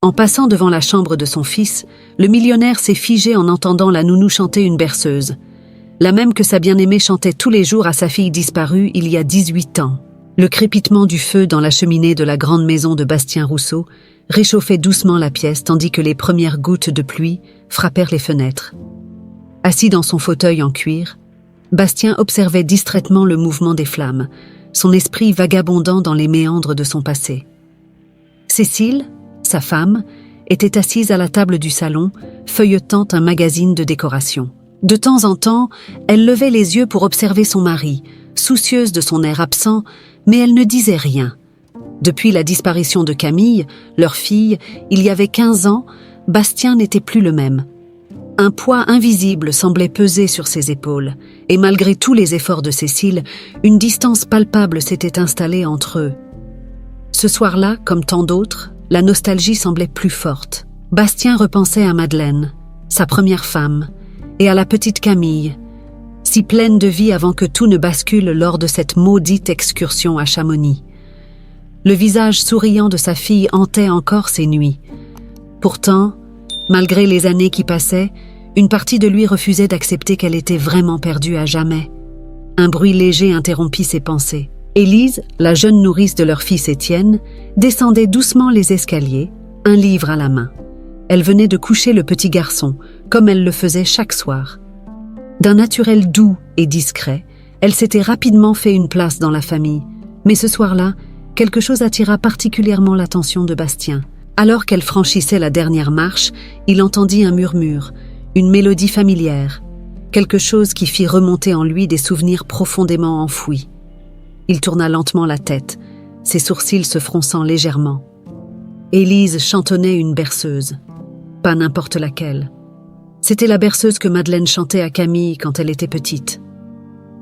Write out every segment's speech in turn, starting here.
En passant devant la chambre de son fils, le millionnaire s'est figé en entendant la nounou chanter une berceuse, la même que sa bien-aimée chantait tous les jours à sa fille disparue il y a 18 ans. Le crépitement du feu dans la cheminée de la grande maison de Bastien Rousseau réchauffait doucement la pièce tandis que les premières gouttes de pluie frappèrent les fenêtres. Assis dans son fauteuil en cuir, Bastien observait distraitement le mouvement des flammes, son esprit vagabondant dans les méandres de son passé. Cécile, sa femme, était assise à la table du salon, feuilletant un magazine de décoration. De temps en temps, elle levait les yeux pour observer son mari, soucieuse de son air absent, mais elle ne disait rien. Depuis la disparition de Camille, leur fille, il y avait 15 ans, Bastien n'était plus le même. Un poids invisible semblait peser sur ses épaules, et malgré tous les efforts de Cécile, une distance palpable s'était installée entre eux. Ce soir-là, comme tant d'autres, la nostalgie semblait plus forte. Bastien repensait à Madeleine, sa première femme, et à la petite Camille, si pleine de vie avant que tout ne bascule lors de cette maudite excursion à Chamonix. Le visage souriant de sa fille hantait encore ses nuits. Pourtant, malgré les années qui passaient, une partie de lui refusait d'accepter qu'elle était vraiment perdue à jamais. Un bruit léger interrompit ses pensées. Élise, la jeune nourrice de leur fils Étienne, descendait doucement les escaliers, un livre à la main. Elle venait de coucher le petit garçon, comme elle le faisait chaque soir. D'un naturel doux et discret, elle s'était rapidement fait une place dans la famille. Mais ce soir-là, quelque chose attira particulièrement l'attention de Bastien. Alors qu'elle franchissait la dernière marche, il entendit un murmure, une mélodie familière, quelque chose qui fit remonter en lui des souvenirs profondément enfouis. Il tourna lentement la tête, ses sourcils se fronçant légèrement. Élise chantonnait une berceuse, pas n'importe laquelle. C'était la berceuse que Madeleine chantait à Camille quand elle était petite.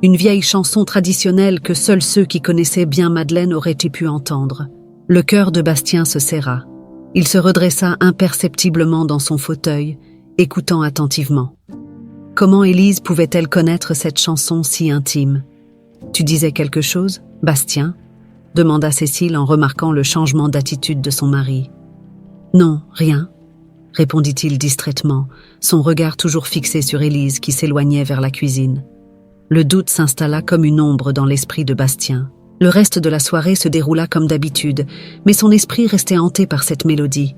Une vieille chanson traditionnelle que seuls ceux qui connaissaient bien Madeleine auraient pu entendre. Le cœur de Bastien se serra. Il se redressa imperceptiblement dans son fauteuil, écoutant attentivement. Comment Élise pouvait-elle connaître cette chanson si intime ? « Tu disais quelque chose, Bastien ?» demanda Cécile en remarquant le changement d'attitude de son mari. « Non, rien », répondit-il distraitement, son regard toujours fixé sur Élise qui s'éloignait vers la cuisine. Le doute s'installa comme une ombre dans l'esprit de Bastien. Le reste de la soirée se déroula comme d'habitude, mais son esprit restait hanté par cette mélodie.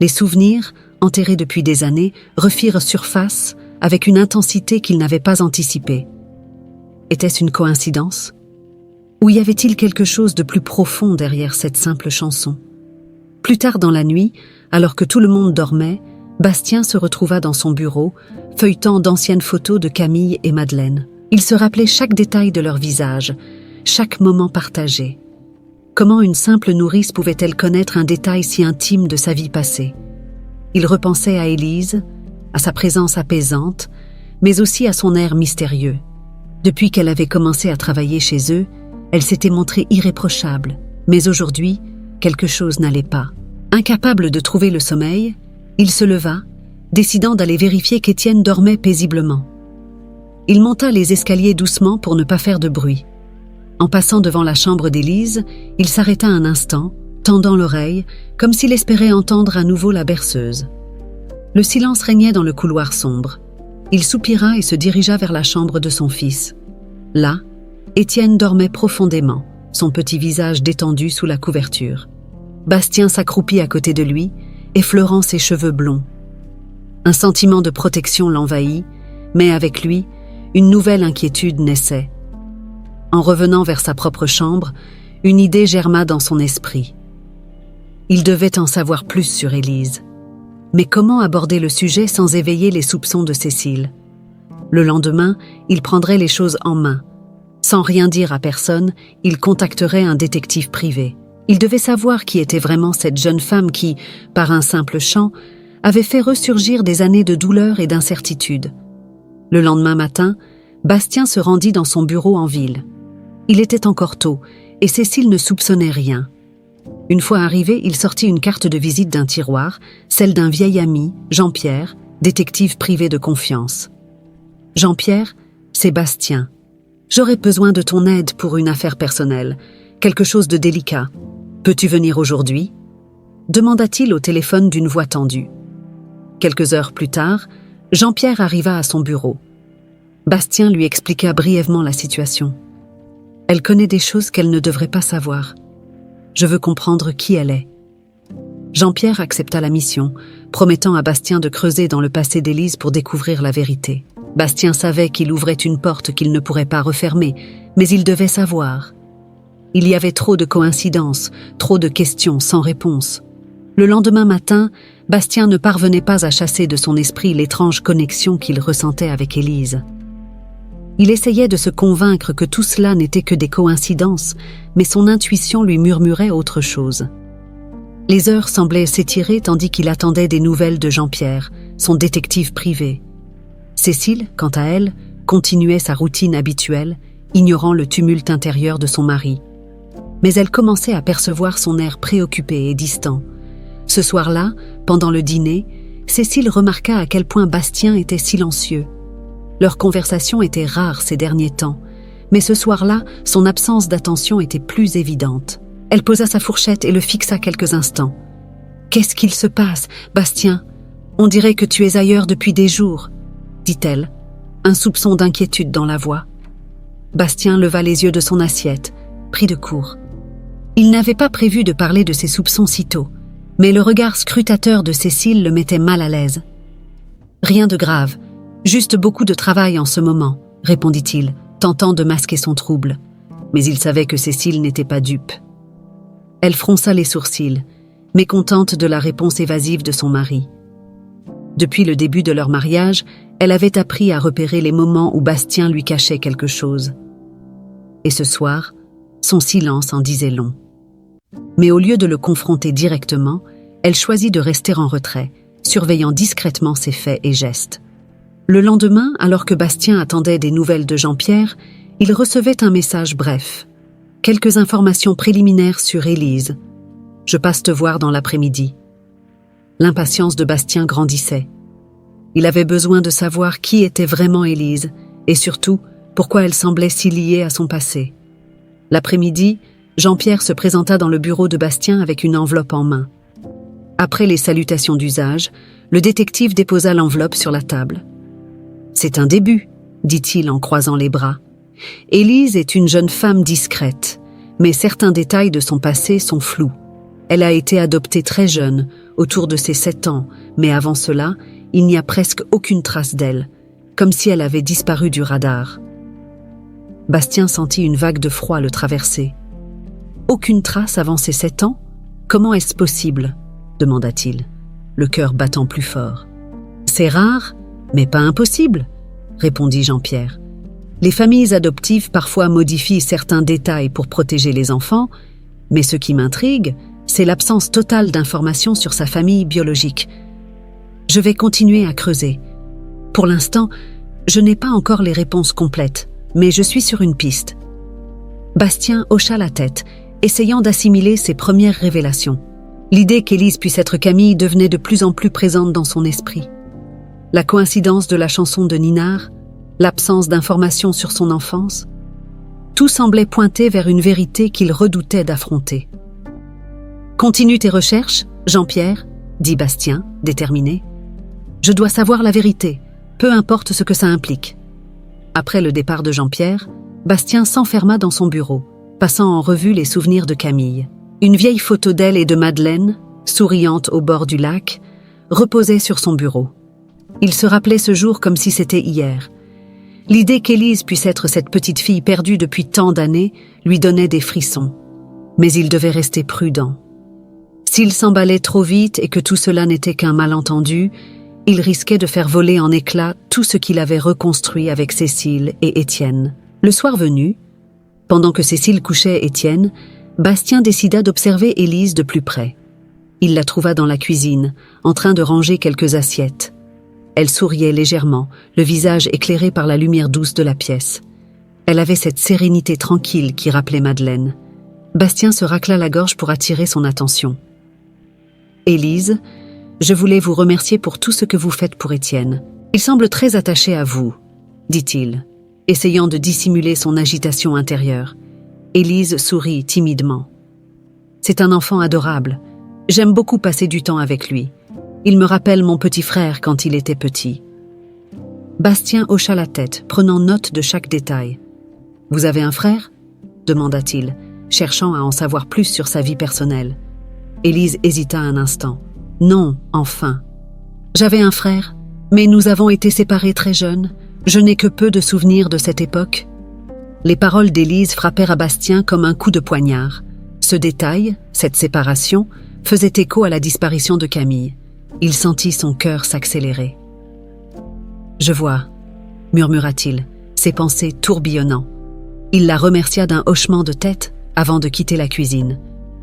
Les souvenirs, enterrés depuis des années, refirent surface avec une intensité qu'il n'avait pas anticipée. Était-ce une coïncidence ? Ou y avait-il quelque chose de plus profond derrière cette simple chanson ? Plus tard dans la nuit, alors que tout le monde dormait, Bastien se retrouva dans son bureau, feuilletant d'anciennes photos de Camille et Madeleine. Il se rappelait chaque détail de leur visage, chaque moment partagé. Comment une simple nourrice pouvait-elle connaître un détail si intime de sa vie passée ? Il repensait à Élise, à sa présence apaisante, mais aussi à son air mystérieux. Depuis qu'elle avait commencé à travailler chez eux, elle s'était montrée irréprochable, mais aujourd'hui, quelque chose n'allait pas. Incapable de trouver le sommeil, il se leva, décidant d'aller vérifier qu'Étienne dormait paisiblement. Il monta les escaliers doucement pour ne pas faire de bruit. En passant devant la chambre d'Élise, il s'arrêta un instant, tendant l'oreille, comme s'il espérait entendre à nouveau la berceuse. Le silence régnait dans le couloir sombre. Il soupira et se dirigea vers la chambre de son fils. Là, Étienne dormait profondément, son petit visage détendu sous la couverture. Bastien s'accroupit à côté de lui, effleurant ses cheveux blonds. Un sentiment de protection l'envahit, mais avec lui, une nouvelle inquiétude naissait. En revenant vers sa propre chambre, une idée germa dans son esprit. Il devait en savoir plus sur Élise. Mais comment aborder le sujet sans éveiller les soupçons de Cécile ? Le lendemain, il prendrait les choses en main. Sans rien dire à personne, il contacterait un détective privé. Il devait savoir qui était vraiment cette jeune femme qui, par un simple chant, avait fait ressurgir des années de douleur et d'incertitude. Le lendemain matin, Bastien se rendit dans son bureau en ville. Il était encore tôt, et Cécile ne soupçonnait rien. Une fois arrivé, il sortit une carte de visite d'un tiroir, celle d'un vieil ami, Jean-Pierre, détective privé de confiance. « Jean-Pierre, c'est Bastien. J'aurais besoin de ton aide pour une affaire personnelle, quelque chose de délicat. Peux-tu venir aujourd'hui ?» demanda-t-il au téléphone d'une voix tendue. Quelques heures plus tard, Jean-Pierre arriva à son bureau. Bastien lui expliqua brièvement la situation. « Elle connaît des choses qu'elle ne devrait pas savoir. Je veux comprendre qui elle est. » Jean-Pierre accepta la mission, promettant à Bastien de creuser dans le passé d'Élise pour découvrir la vérité. Bastien savait qu'il ouvrait une porte qu'il ne pourrait pas refermer, mais il devait savoir. Il y avait trop de coïncidences, trop de questions sans réponse. Le lendemain matin, Bastien ne parvenait pas à chasser de son esprit l'étrange connexion qu'il ressentait avec Élise. Il essayait de se convaincre que tout cela n'était que des coïncidences, mais son intuition lui murmurait autre chose. Les heures semblaient s'étirer tandis qu'il attendait des nouvelles de Jean-Pierre, son détective privé. Cécile, quant à elle, continuait sa routine habituelle, ignorant le tumulte intérieur de son mari. Mais elle commençait à percevoir son air préoccupé et distant. Ce soir-là, pendant le dîner, Cécile remarqua à quel point Bastien était silencieux. Leur conversation était rare ces derniers temps, mais ce soir-là, son absence d'attention était plus évidente. Elle posa sa fourchette et le fixa quelques instants. « Qu'est-ce qu'il se passe, Bastien ? On dirait que tu es ailleurs depuis des jours, » dit-elle, un soupçon d'inquiétude dans la voix. Bastien leva les yeux de son assiette, pris de court. Il n'avait pas prévu de parler de ses soupçons si tôt, mais le regard scrutateur de Cécile le mettait mal à l'aise. « Rien de grave, juste beaucoup de travail en ce moment, » répondit-il, tentant de masquer son trouble. Mais il savait que Cécile n'était pas dupe. Elle fronça les sourcils, mécontente de la réponse évasive de son mari. Depuis le début de leur mariage, elle avait appris à repérer les moments où Bastien lui cachait quelque chose. Et ce soir, son silence en disait long. Mais au lieu de le confronter directement, elle choisit de rester en retrait, surveillant discrètement ses faits et gestes. Le lendemain, alors que Bastien attendait des nouvelles de Jean-Pierre, il recevait un message bref. Quelques informations préliminaires sur Élise. « Je passe te voir dans l'après-midi. » L'impatience de Bastien grandissait. Il avait besoin de savoir qui était vraiment Élise et surtout pourquoi elle semblait si liée à son passé. L'après-midi, Jean-Pierre se présenta dans le bureau de Bastien avec une enveloppe en main. Après les salutations d'usage, le détective déposa l'enveloppe sur la table. « C'est un début, » dit-il en croisant les bras. « Élise est une jeune femme discrète, mais certains détails de son passé sont flous. Elle a été adoptée très jeune, autour de ses 7 ans, mais avant cela, il n'y a presque aucune trace d'elle, comme si elle avait disparu du radar. » Bastien sentit une vague de froid le traverser. « Aucune trace avant ses 7 ans ? Comment est-ce possible ?» demanda-t-il, le cœur battant plus fort. « C'est rare, mais pas impossible, » répondit Jean-Pierre. « Les familles adoptives parfois modifient certains détails pour protéger les enfants, mais ce qui m'intrigue, c'est l'absence totale d'informations sur sa famille biologique. Je vais continuer à creuser. Pour l'instant, je n'ai pas encore les réponses complètes, mais je suis sur une piste. » Bastien hocha la tête, essayant d'assimiler ses premières révélations. L'idée qu'Élise puisse être Camille devenait de plus en plus présente dans son esprit. La coïncidence de la chanson de Ninard, l'absence d'informations sur son enfance, tout semblait pointer vers une vérité qu'il redoutait d'affronter. « Continue tes recherches, Jean-Pierre, » dit Bastien, déterminé. « Je dois savoir la vérité, peu importe ce que ça implique. » Après le départ de Jean-Pierre, Bastien s'enferma dans son bureau, passant en revue les souvenirs de Camille. Une vieille photo d'elle et de Madeleine, souriante au bord du lac, reposait sur son bureau. Il se rappelait ce jour comme si c'était hier. L'idée qu'Élise puisse être cette petite fille perdue depuis tant d'années lui donnait des frissons. Mais il devait rester prudent. S'il s'emballait trop vite et que tout cela n'était qu'un malentendu, il risquait de faire voler en éclats tout ce qu'il avait reconstruit avec Cécile et Étienne. Le soir venu, pendant que Cécile couchait Étienne, Bastien décida d'observer Élise de plus près. Il la trouva dans la cuisine, en train de ranger quelques assiettes. Elle souriait légèrement, le visage éclairé par la lumière douce de la pièce. Elle avait cette sérénité tranquille qui rappelait Madeleine. Bastien se racla la gorge pour attirer son attention. « Élise, je voulais vous remercier pour tout ce que vous faites pour Étienne. Il semble très attaché à vous, » dit-il, essayant de dissimuler son agitation intérieure. Élise sourit timidement. « C'est un enfant adorable, J'aime beaucoup passer du temps avec lui. Il me rappelle mon petit frère quand il était petit. » Bastien hocha la tête, prenant note de chaque détail. « Vous avez un frère ?» demanda-t-il, cherchant à en savoir plus sur sa vie personnelle. Élise hésita un instant. « Non, enfin. J'avais un frère, mais nous avons été séparés très jeunes. Je n'ai que peu de souvenirs de cette époque. » Les paroles d'Élise frappèrent à Bastien comme un coup de poignard. Ce détail, cette séparation, faisait écho à la disparition de Camille. Il sentit son cœur s'accélérer. « Je vois, » murmura-t-il, ses pensées tourbillonnant. Il la remercia d'un hochement de tête avant de quitter la cuisine,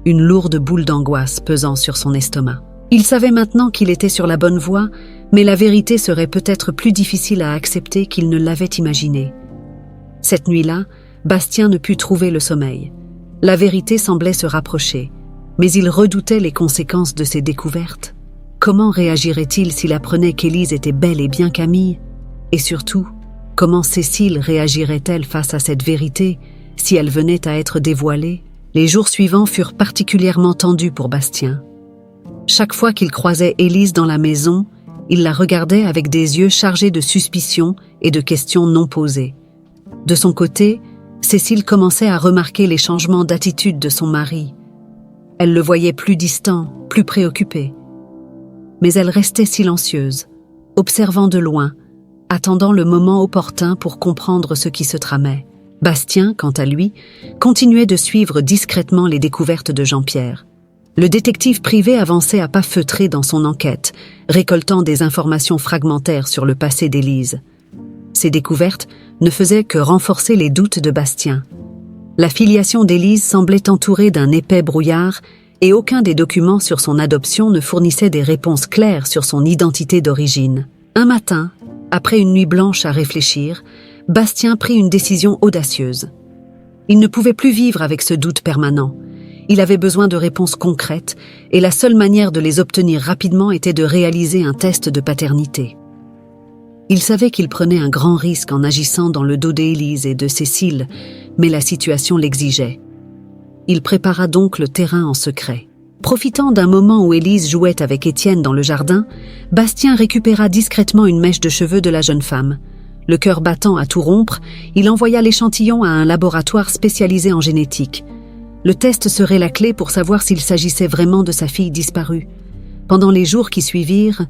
une lourde boule d'angoisse pesant sur son estomac. Il savait maintenant qu'il était sur la bonne voie, mais la vérité serait peut-être plus difficile à accepter qu'il ne l'avait imaginé. Cette nuit-là, Bastien ne put trouver le sommeil. La vérité semblait se rapprocher, mais il redoutait les conséquences de ses découvertes. Comment réagirait-il s'il apprenait qu'Élise était bel et bien Camille? Et surtout, comment Cécile réagirait-elle face à cette vérité si elle venait à être dévoilée? Les jours suivants furent particulièrement tendus pour Bastien. Chaque fois qu'il croisait Élise dans la maison, il la regardait avec des yeux chargés de suspicions et de questions non posées. De son côté, Cécile commençait à remarquer les changements d'attitude de son mari. Elle le voyait plus distant, plus préoccupé. Mais elle restait silencieuse, observant de loin, attendant le moment opportun pour comprendre ce qui se tramait. Bastien, quant à lui, continuait de suivre discrètement les découvertes de Jean-Pierre. Le détective privé avançait à pas feutrés dans son enquête, récoltant des informations fragmentaires sur le passé d'Élise. Ces découvertes ne faisaient que renforcer les doutes de Bastien. La filiation d'Élise semblait entourée d'un épais brouillard et aucun des documents sur son adoption ne fournissait des réponses claires sur son identité d'origine. Un matin, après une nuit blanche à réfléchir, Bastien prit une décision audacieuse. Il ne pouvait plus vivre avec ce doute permanent. Il avait besoin de réponses concrètes et la seule manière de les obtenir rapidement était de réaliser un test de paternité. Il savait qu'il prenait un grand risque en agissant dans le dos d'Élise et de Cécile, mais la situation l'exigeait. Il prépara donc le terrain en secret. Profitant d'un moment où Élise jouait avec Étienne dans le jardin, Bastien récupéra discrètement une mèche de cheveux de la jeune femme. Le cœur battant à tout rompre, il envoya l'échantillon à un laboratoire spécialisé en génétique. Le test serait la clé pour savoir s'il s'agissait vraiment de sa fille disparue. Pendant les jours qui suivirent,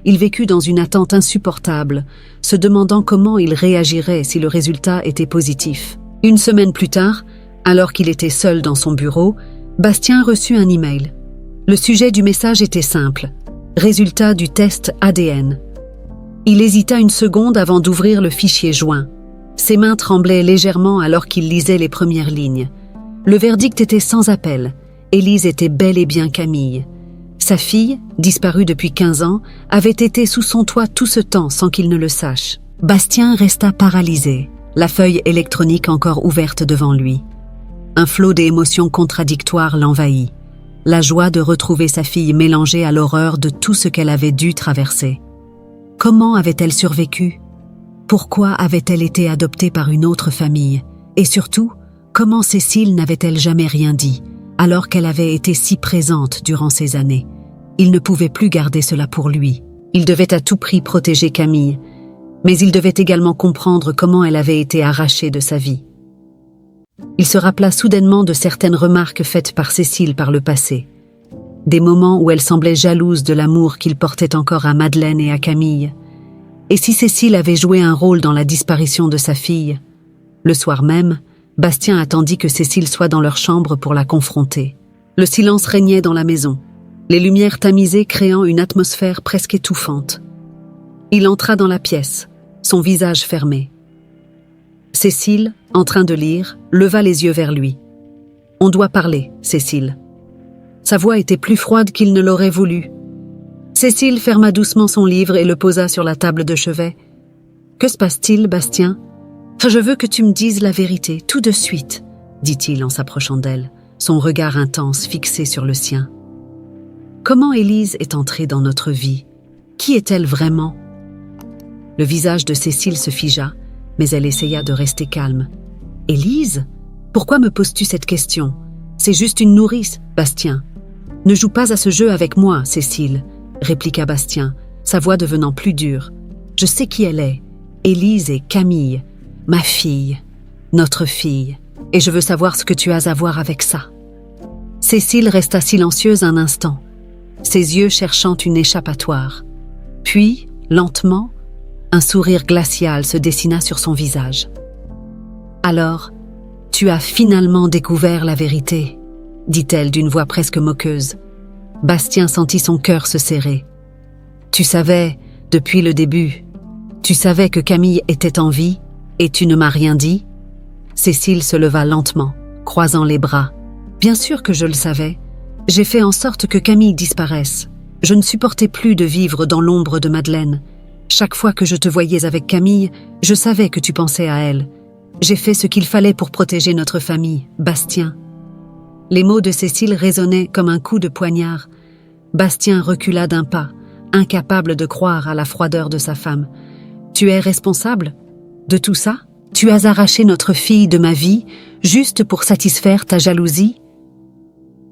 il vécut dans une attente insupportable, se demandant comment il réagirait si le résultat était positif. Une semaine plus tard, alors qu'il était seul dans son bureau, Bastien reçut un email. Le sujet du message était simple. Résultat du test ADN. Il hésita une seconde avant d'ouvrir le fichier joint. Ses mains tremblaient légèrement alors qu'il lisait les premières lignes. Le verdict était sans appel. Élise était bel et bien Camille. Sa fille, disparue depuis 15 ans, avait été sous son toit tout ce temps sans qu'il ne le sache. Bastien resta paralysé, la feuille électronique encore ouverte devant lui. Un flot d'émotions contradictoires l'envahit. La joie de retrouver sa fille mélangée à l'horreur de tout ce qu'elle avait dû traverser. Comment avait-elle survécu? Pourquoi avait-elle été adoptée par une autre famille? Et surtout, comment Cécile n'avait-elle jamais rien dit, alors qu'elle avait été si présente durant ces années? Il ne pouvait plus garder cela pour lui. Il devait à tout prix protéger Camille, mais il devait également comprendre comment elle avait été arrachée de sa vie. Il se rappela soudainement de certaines remarques faites par Cécile par le passé, des moments où elle semblait jalouse de l'amour qu'il portait encore à Madeleine et à Camille. Et si Cécile avait joué un rôle dans la disparition de sa fille? Le soir même, Bastien attendit que Cécile soit dans leur chambre pour la confronter. Le silence régnait dans la maison, les lumières tamisées créant une atmosphère presque étouffante. Il entra dans la pièce, son visage fermé. Cécile, en train de lire, leva les yeux vers lui. « On doit parler, Cécile. » Sa voix était plus froide qu'il ne l'aurait voulu. Cécile ferma doucement son livre et le posa sur la table de chevet. « Que se passe-t-il, Bastien ? Je veux que tu me dises la vérité, tout de suite, » dit-il en s'approchant d'elle, son regard intense fixé sur le sien. « Comment Élise est entrée dans notre vie? Qui est-elle vraiment ?» Le visage de Cécile se figea, mais elle essaya de rester calme. « Élise? Pourquoi me poses-tu cette question? C'est juste une nourrice, Bastien. » Ne joue pas à ce jeu avec moi, Cécile, répliqua Bastien, sa voix devenant plus dure. Je sais qui elle est, Élise et Camille, ma fille, notre fille, et je veux savoir ce que tu as à voir avec ça. Cécile resta silencieuse un instant, ses yeux cherchant une échappatoire. Puis, lentement, un sourire glacial se dessina sur son visage. « Alors, tu as finalement découvert la vérité », dit-elle d'une voix presque moqueuse. Bastien sentit son cœur se serrer. « Tu savais, depuis le début, tu savais que Camille était en vie et tu ne m'as rien dit ?» Cécile se leva lentement, croisant les bras. « Bien sûr que je le savais. J'ai fait en sorte que Camille disparaisse. Je ne supportais plus de vivre dans l'ombre de Madeleine. Chaque fois que je te voyais avec Camille, je savais que tu pensais à elle. J'ai fait ce qu'il fallait pour protéger notre famille, Bastien. » Les mots de Cécile résonnaient comme un coup de poignard. Bastien recula d'un pas, incapable de croire à la froideur de sa femme. « Tu es responsable de tout ça ? Tu as arraché notre fille de ma vie juste pour satisfaire ta jalousie ? »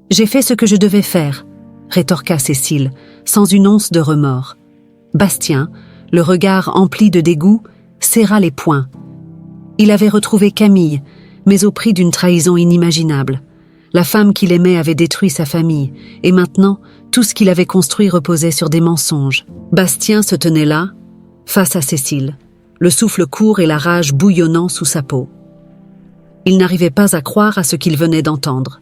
« J'ai fait ce que je devais faire, » rétorqua Cécile, sans une once de remords. Bastien, le regard empli de dégoût, serra les poings. Il avait retrouvé Camille, mais au prix d'une trahison inimaginable. La femme qu'il aimait avait détruit sa famille, et maintenant, tout ce qu'il avait construit reposait sur des mensonges. Bastien se tenait là, face à Cécile, le souffle court et la rage bouillonnant sous sa peau. Il n'arrivait pas à croire à ce qu'il venait d'entendre.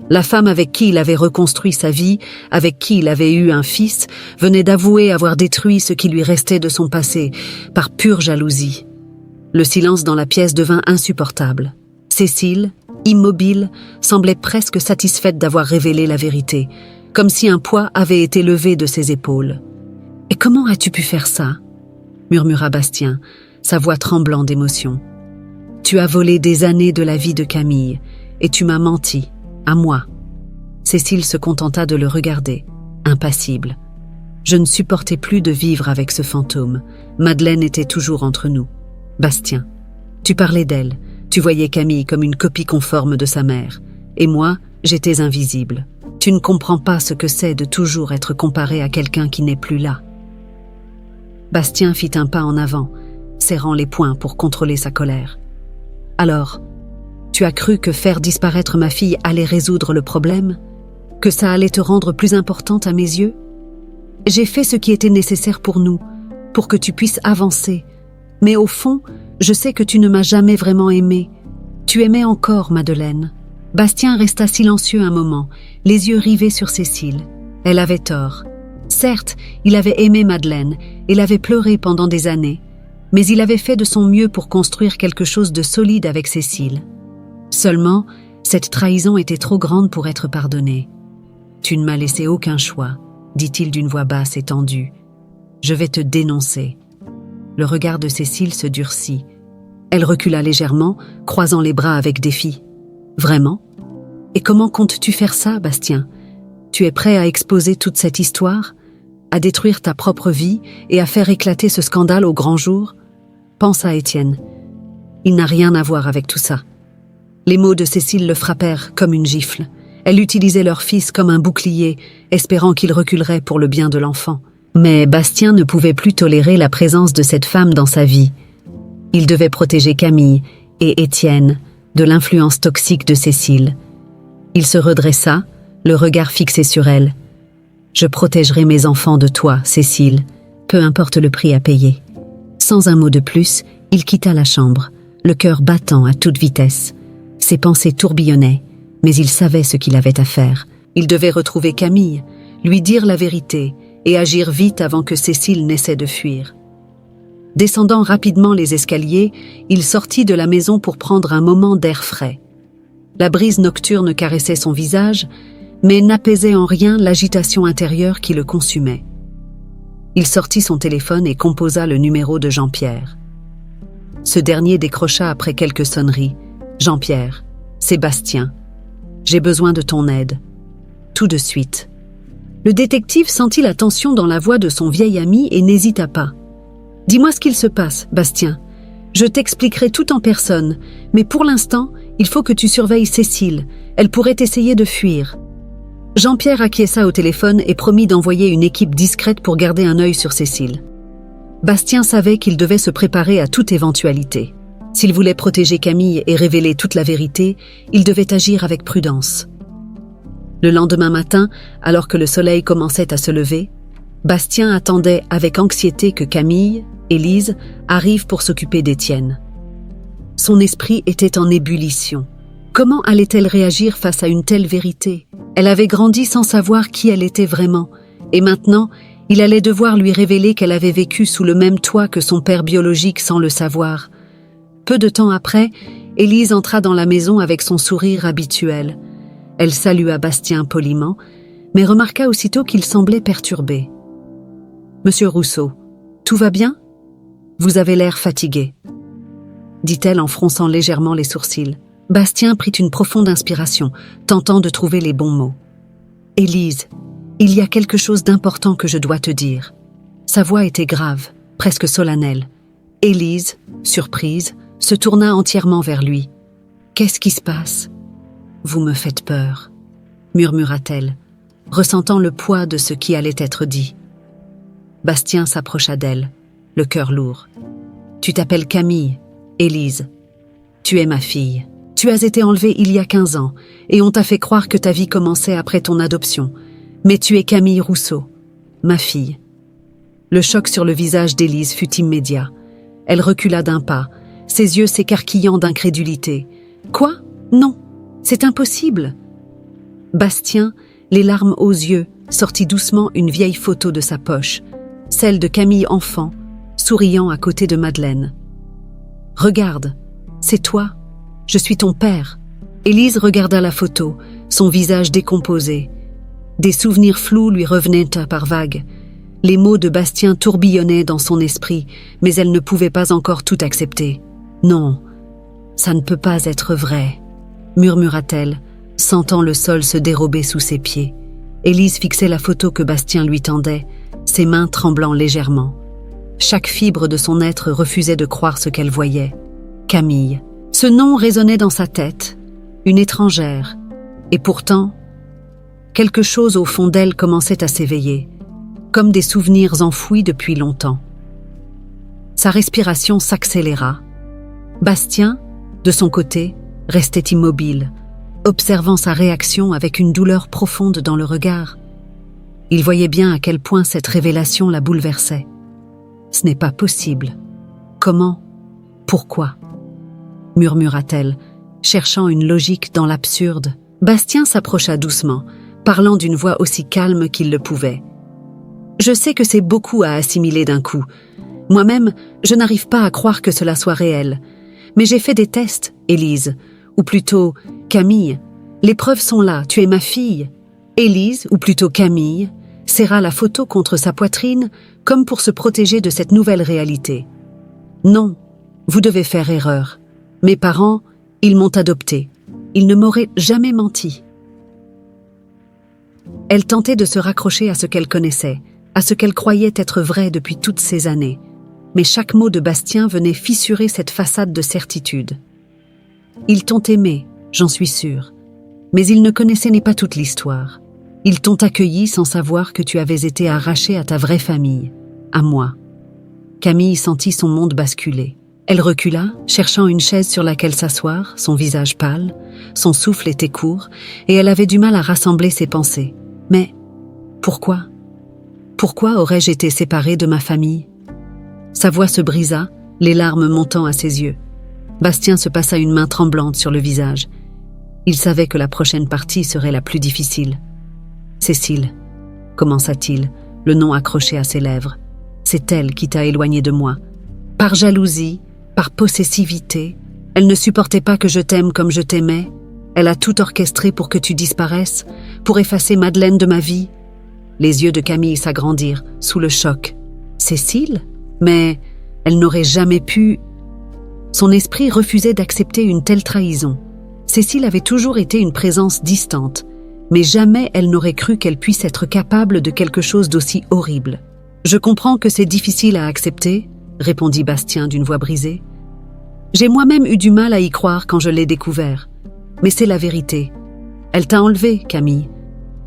La femme avec qui il avait reconstruit sa vie, avec qui il avait eu un fils, venait d'avouer avoir détruit ce qui lui restait de son passé, par pure jalousie. Le silence dans la pièce devint insupportable. Cécile, immobile, semblait presque satisfaite d'avoir révélé la vérité, comme si un poids avait été levé de ses épaules. « Et comment as-tu pu faire ça ?» murmura Bastien, sa voix tremblant d'émotion. « Tu as volé des années de la vie de Camille, et tu m'as menti, à moi. » Cécile se contenta de le regarder, impassible. Je ne supportais plus de vivre avec ce fantôme. Madeleine était toujours entre nous. Bastien, tu parlais d'elle, tu voyais Camille comme une copie conforme de sa mère. Et moi, j'étais invisible. Tu ne comprends pas ce que c'est de toujours être comparé à quelqu'un qui n'est plus là. Bastien fit un pas en avant, serrant les poings pour contrôler sa colère. Alors, tu as cru que faire disparaître ma fille allait résoudre le problème ? Que ça allait te rendre plus importante à mes yeux ? J'ai fait ce qui était nécessaire pour nous, pour que tu puisses avancer. Mais au fond, je sais que tu ne m'as jamais vraiment aimée. Tu aimais encore Madeleine. Bastien resta silencieux un moment, les yeux rivés sur Cécile. Elle avait tort. Certes, il avait aimé Madeleine et l'avait pleuré pendant des années, mais il avait fait de son mieux pour construire quelque chose de solide avec Cécile. Seulement, cette trahison était trop grande pour être pardonnée. « Tu ne m'as laissé aucun choix, » dit-il d'une voix basse et tendue. « Je vais te dénoncer. » Le regard de Cécile se durcit. Elle recula légèrement, croisant les bras avec défi. « Vraiment ? Et comment comptes-tu faire ça, Bastien ? Tu es prêt à exposer toute cette histoire ? À détruire ta propre vie et à faire éclater ce scandale au grand jour ? Pense à Étienne. Il n'a rien à voir avec tout ça. » Les mots de Cécile le frappèrent comme une gifle. Elle utilisait leur fils comme un bouclier, espérant qu'il reculerait pour le bien de l'enfant. Mais Bastien ne pouvait plus tolérer la présence de cette femme dans sa vie. Il devait protéger Camille et Étienne de l'influence toxique de Cécile. Il se redressa, le regard fixé sur elle. « Je protégerai mes enfants de toi, Cécile, peu importe le prix à payer. » Sans un mot de plus, il quitta la chambre, le cœur battant à toute vitesse. Ses pensées tourbillonnaient, mais il savait ce qu'il avait à faire. Il devait retrouver Camille, lui dire la vérité et agir vite avant que Cécile n'essaie de fuir. Descendant rapidement les escaliers, il sortit de la maison pour prendre un moment d'air frais. La brise nocturne caressait son visage, mais n'apaisait en rien l'agitation intérieure qui le consumait. Il sortit son téléphone et composa le numéro de Jean-Pierre. Ce dernier décrocha après quelques sonneries. « Jean-Pierre, c'est Bastien. J'ai besoin de ton aide. Tout de suite. » Le détective sentit la tension dans la voix de son vieil ami et n'hésita pas. « Dis-moi ce qu'il se passe, Bastien. Je t'expliquerai tout en personne, mais pour l'instant, il faut que tu surveilles Cécile. Elle pourrait essayer de fuir. » Jean-Pierre acquiesça au téléphone et promit d'envoyer une équipe discrète pour garder un œil sur Cécile. Bastien savait qu'il devait se préparer à toute éventualité. S'il voulait protéger Camille et révéler toute la vérité, il devait agir avec prudence. Le lendemain matin, alors que le soleil commençait à se lever, Bastien attendait avec anxiété que Camille, Élise, arrivent pour s'occuper d'Étienne. Son esprit était en ébullition. Comment allait-elle réagir face à une telle vérité? Elle avait grandi sans savoir qui elle était vraiment, et maintenant, il allait devoir lui révéler qu'elle avait vécu sous le même toit que son père biologique sans le savoir. Peu de temps après, Élise entra dans la maison avec son sourire habituel. Elle salua Bastien poliment, mais remarqua aussitôt qu'il semblait perturbé. « Monsieur Rousseau, tout va bien? Vous avez l'air fatigué. » dit-elle en fronçant légèrement les sourcils. Bastien prit une profonde inspiration, tentant de trouver les bons mots. « Élise, il y a quelque chose d'important que je dois te dire. » Sa voix était grave, presque solennelle. Élise, surprise, se tourna entièrement vers lui. « Qu'est-ce qui se passe ? » « Vous me faites peur, » murmura-t-elle, ressentant le poids de ce qui allait être dit. Bastien s'approcha d'elle, le cœur lourd. « Tu t'appelles Camille, Élise. Tu es ma fille. Tu as été enlevée il y a 15 ans, et on t'a fait croire que ta vie commençait après ton adoption. Mais tu es Camille Rousseau, ma fille. » Le choc sur le visage d'Élise fut immédiat. Elle recula d'un pas, ses yeux s'écarquillant d'incrédulité. « Quoi ? Non, c'est impossible !» Bastien, les larmes aux yeux, sortit doucement une vieille photo de sa poche, celle de Camille enfant, souriant à côté de Madeleine. « Regarde, c'est toi, je suis ton père. » Élise regarda la photo, son visage décomposé. Des souvenirs flous lui revenaient par vagues. Les mots de Bastien tourbillonnaient dans son esprit, mais elle ne pouvait pas encore tout accepter. « Non, ça ne peut pas être vrai », murmura-t-elle, sentant le sol se dérober sous ses pieds. Élise fixait la photo que Bastien lui tendait, ses mains tremblant légèrement. Chaque fibre de son être refusait de croire ce qu'elle voyait. Camille. Ce nom résonnait dans sa tête, une étrangère. Et pourtant, quelque chose au fond d'elle commençait à s'éveiller, comme des souvenirs enfouis depuis longtemps. Sa respiration s'accéléra. Bastien, de son côté, restait immobile, observant sa réaction avec une douleur profonde dans le regard. Il voyait bien à quel point cette révélation la bouleversait. Ce n'est pas possible. Comment ? Pourquoi ? Murmura-t-elle, cherchant une logique dans l'absurde. Bastien s'approcha doucement, parlant d'une voix aussi calme qu'il le pouvait. « Je sais que c'est beaucoup à assimiler d'un coup. Moi-même, je n'arrive pas à croire que cela soit réel. Mais j'ai fait des tests, Élise. Ou plutôt, Camille. Les preuves sont là, tu es ma fille. » Élise, ou plutôt Camille, serra la photo contre sa poitrine comme pour se protéger de cette nouvelle réalité. « Non, vous devez faire erreur. Mes parents, ils m'ont adoptée. Ils ne m'auraient jamais menti. » Elle tentait de se raccrocher à ce qu'elle connaissait, à ce qu'elle croyait être vrai depuis toutes ces années. Mais chaque mot de Bastien venait fissurer cette façade de certitude. « Ils t'ont aimé, j'en suis sûre. Mais ils ne connaissaient pas toute l'histoire. Ils t'ont accueilli sans savoir que tu avais été arraché à ta vraie famille, à moi. » Camille sentit son monde basculer. Elle recula, cherchant une chaise sur laquelle s'asseoir, son visage pâle, son souffle était court, et elle avait du mal à rassembler ses pensées. Mais pourquoi ? Pourquoi aurais-je été séparée de ma famille ? Sa voix se brisa, les larmes montant à ses yeux. Bastien se passa une main tremblante sur le visage. Il savait que la prochaine partie serait la plus difficile. « Cécile, » commença-t-il, le nom accroché à ses lèvres. « C'est elle qui t'a éloigné de moi. Par jalousie, par possessivité, elle ne supportait pas que je t'aime comme je t'aimais. Elle a tout orchestré pour que tu disparaisses, pour effacer Madeleine de ma vie. » Les yeux de Camille s'agrandirent, sous le choc. « Cécile ? Mais elle n'aurait jamais pu... » Son esprit refusait d'accepter une telle trahison. Cécile avait toujours été une présence distante, mais jamais elle n'aurait cru qu'elle puisse être capable de quelque chose d'aussi horrible. « Je comprends que c'est difficile à accepter, » répondit Bastien d'une voix brisée. « J'ai moi-même eu du mal à y croire quand je l'ai découvert. Mais c'est la vérité. Elle t'a enlevé, Camille.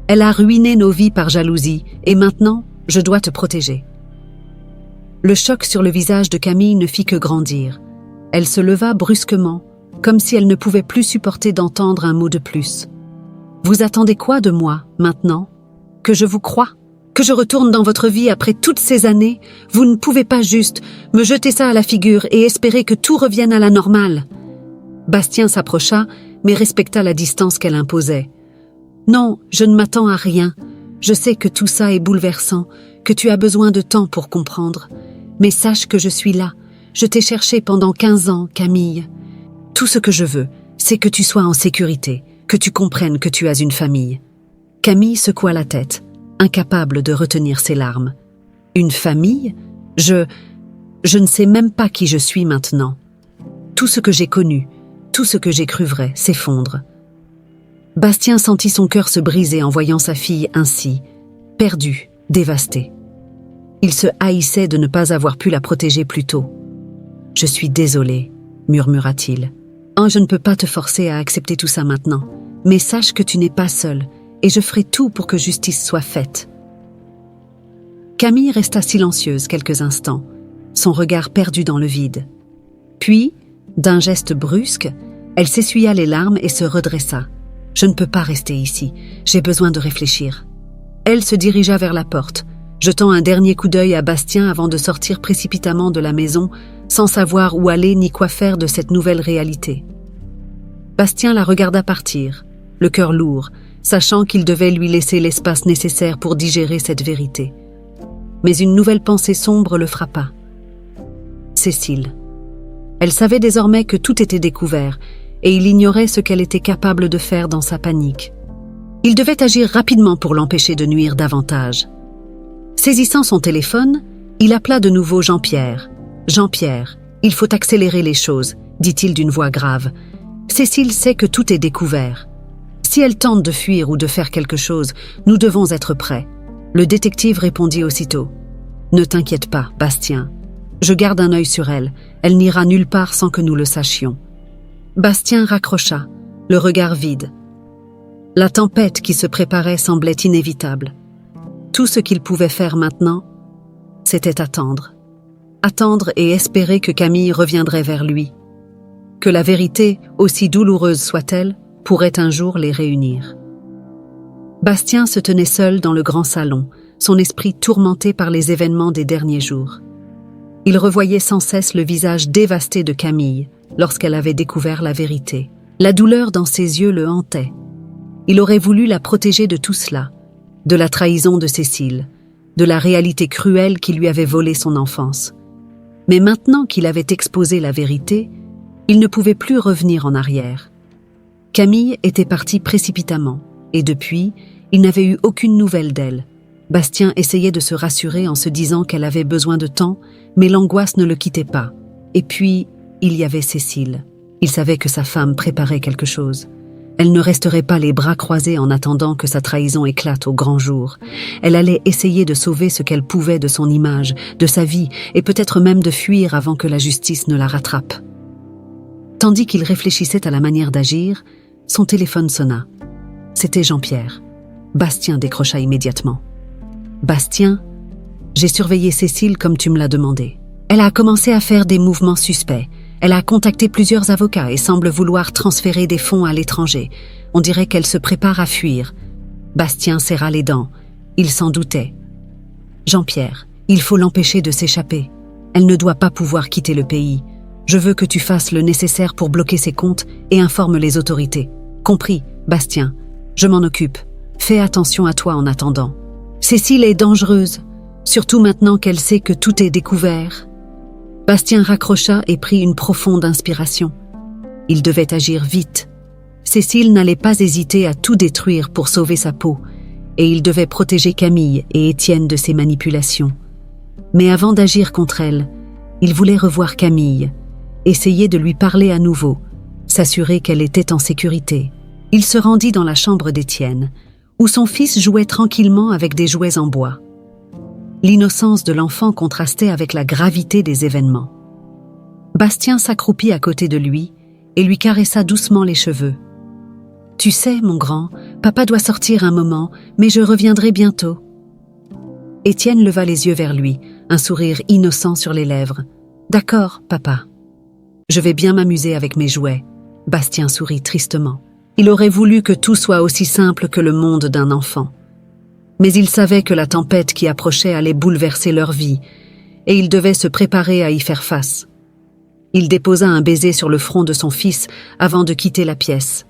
Elle a ruiné nos vies par jalousie, et maintenant, je dois te protéger. » Le choc sur le visage de Camille ne fit que grandir. Elle se leva brusquement, comme si elle ne pouvait plus supporter d'entendre un mot de plus. « Vous attendez quoi de moi, maintenant? Que je vous croie? Que je retourne dans votre vie après toutes ces années? Vous ne pouvez pas juste me jeter ça à la figure et espérer que tout revienne à la normale. » Bastien s'approcha, mais respecta la distance qu'elle imposait. « Non, je ne m'attends à rien. Je sais que tout ça est bouleversant, que tu as besoin de temps pour comprendre. Mais sache que je suis là. Je t'ai cherché pendant 15 ans, Camille. Tout ce que je veux, c'est que tu sois en sécurité, que tu comprennes que tu as une famille. » Camille secoua la tête, incapable de retenir ses larmes. « Une famille? Je ne sais même pas qui je suis maintenant. Tout ce que j'ai connu, tout ce que j'ai cru vrai, s'effondre. » Bastien sentit son cœur se briser en voyant sa fille ainsi, perdue, dévastée. Il se haïssait de ne pas avoir pu la protéger plus tôt. « Je suis désolé, » murmura-t-il. « Je ne peux pas te forcer à accepter tout ça maintenant, mais sache que tu n'es pas seule, et je ferai tout pour que justice soit faite. » Camille resta silencieuse quelques instants, son regard perdu dans le vide. Puis, d'un geste brusque, elle s'essuya les larmes et se redressa. « Je ne peux pas rester ici, j'ai besoin de réfléchir. » Elle se dirigea vers la porte, jetant un dernier coup d'œil à Bastien avant de sortir précipitamment de la maison, sans savoir où aller ni quoi faire de cette nouvelle réalité. Bastien la regarda partir, le cœur lourd, sachant qu'il devait lui laisser l'espace nécessaire pour digérer cette vérité. Mais une nouvelle pensée sombre le frappa. Cécile. Elle savait désormais que tout était découvert, et il ignorait ce qu'elle était capable de faire dans sa panique. Il devait agir rapidement pour l'empêcher de nuire davantage. Saisissant son téléphone, il appela de nouveau Jean-Pierre. « Jean-Pierre, il faut accélérer les choses, » dit-il d'une voix grave. « Cécile sait que tout est découvert. Si elle tente de fuir ou de faire quelque chose, nous devons être prêts. » Le détective répondit aussitôt. « Ne t'inquiète pas, Bastien. Je garde un œil sur elle. Elle n'ira nulle part sans que nous le sachions. » Bastien raccrocha, le regard vide. La tempête qui se préparait semblait inévitable. Tout ce qu'il pouvait faire maintenant, c'était attendre. Attendre et espérer que Camille reviendrait vers lui. Que la vérité, aussi douloureuse soit-elle, pourrait un jour les réunir. Bastien se tenait seul dans le grand salon, son esprit tourmenté par les événements des derniers jours. Il revoyait sans cesse le visage dévasté de Camille lorsqu'elle avait découvert la vérité. La douleur dans ses yeux le hantait. Il aurait voulu la protéger de tout cela, de la trahison de Cécile, de la réalité cruelle qui lui avait volé son enfance. Mais maintenant qu'il avait exposé la vérité, il ne pouvait plus revenir en arrière. Camille était partie précipitamment, et depuis, il n'avait eu aucune nouvelle d'elle. Bastien essayait de se rassurer en se disant qu'elle avait besoin de temps, mais l'angoisse ne le quittait pas. Et puis, il y avait Cécile. Il savait que sa femme préparait quelque chose. Elle ne resterait pas les bras croisés en attendant que sa trahison éclate au grand jour. Elle allait essayer de sauver ce qu'elle pouvait de son image, de sa vie, et peut-être même de fuir avant que la justice ne la rattrape. Tandis qu'il réfléchissait à la manière d'agir, son téléphone sonna. C'était Jean-Pierre. Bastien décrocha immédiatement. « Bastien, j'ai surveillé Cécile comme tu me l'as demandé. Elle a commencé à faire des mouvements suspects. Elle a contacté plusieurs avocats et semble vouloir transférer des fonds à l'étranger. On dirait qu'elle se prépare à fuir. » Bastien serra les dents. Il s'en doutait. « Jean-Pierre, il faut l'empêcher de s'échapper. Elle ne doit pas pouvoir quitter le pays. Je veux que tu fasses le nécessaire pour bloquer ses comptes et informe les autorités. Compris, Bastien. Je m'en occupe. Fais attention à toi en attendant. Cécile est dangereuse, surtout maintenant qu'elle sait que tout est découvert. » Bastien raccrocha et prit une profonde inspiration. Il devait agir vite. Cécile n'allait pas hésiter à tout détruire pour sauver sa peau, et il devait protéger Camille et Étienne de ses manipulations. Mais avant d'agir contre elle, il voulait revoir Camille, essayer de lui parler à nouveau, s'assurer qu'elle était en sécurité. Il se rendit dans la chambre d'Étienne, où son fils jouait tranquillement avec des jouets en bois. L'innocence de l'enfant contrastait avec la gravité des événements. Bastien s'accroupit à côté de lui et lui caressa doucement les cheveux. « Tu sais, mon grand, Papa doit sortir un moment, mais je reviendrai bientôt. » Étienne leva les yeux vers lui, un sourire innocent sur les lèvres. « D'accord, papa. Je vais bien m'amuser avec mes jouets. » Bastien sourit tristement. Il aurait voulu que tout soit aussi simple que le monde d'un enfant. Mais il savait que la tempête qui approchait allait bouleverser leur vie, et il devait se préparer à y faire face. Il déposa un baiser sur le front de son fils avant de quitter la pièce.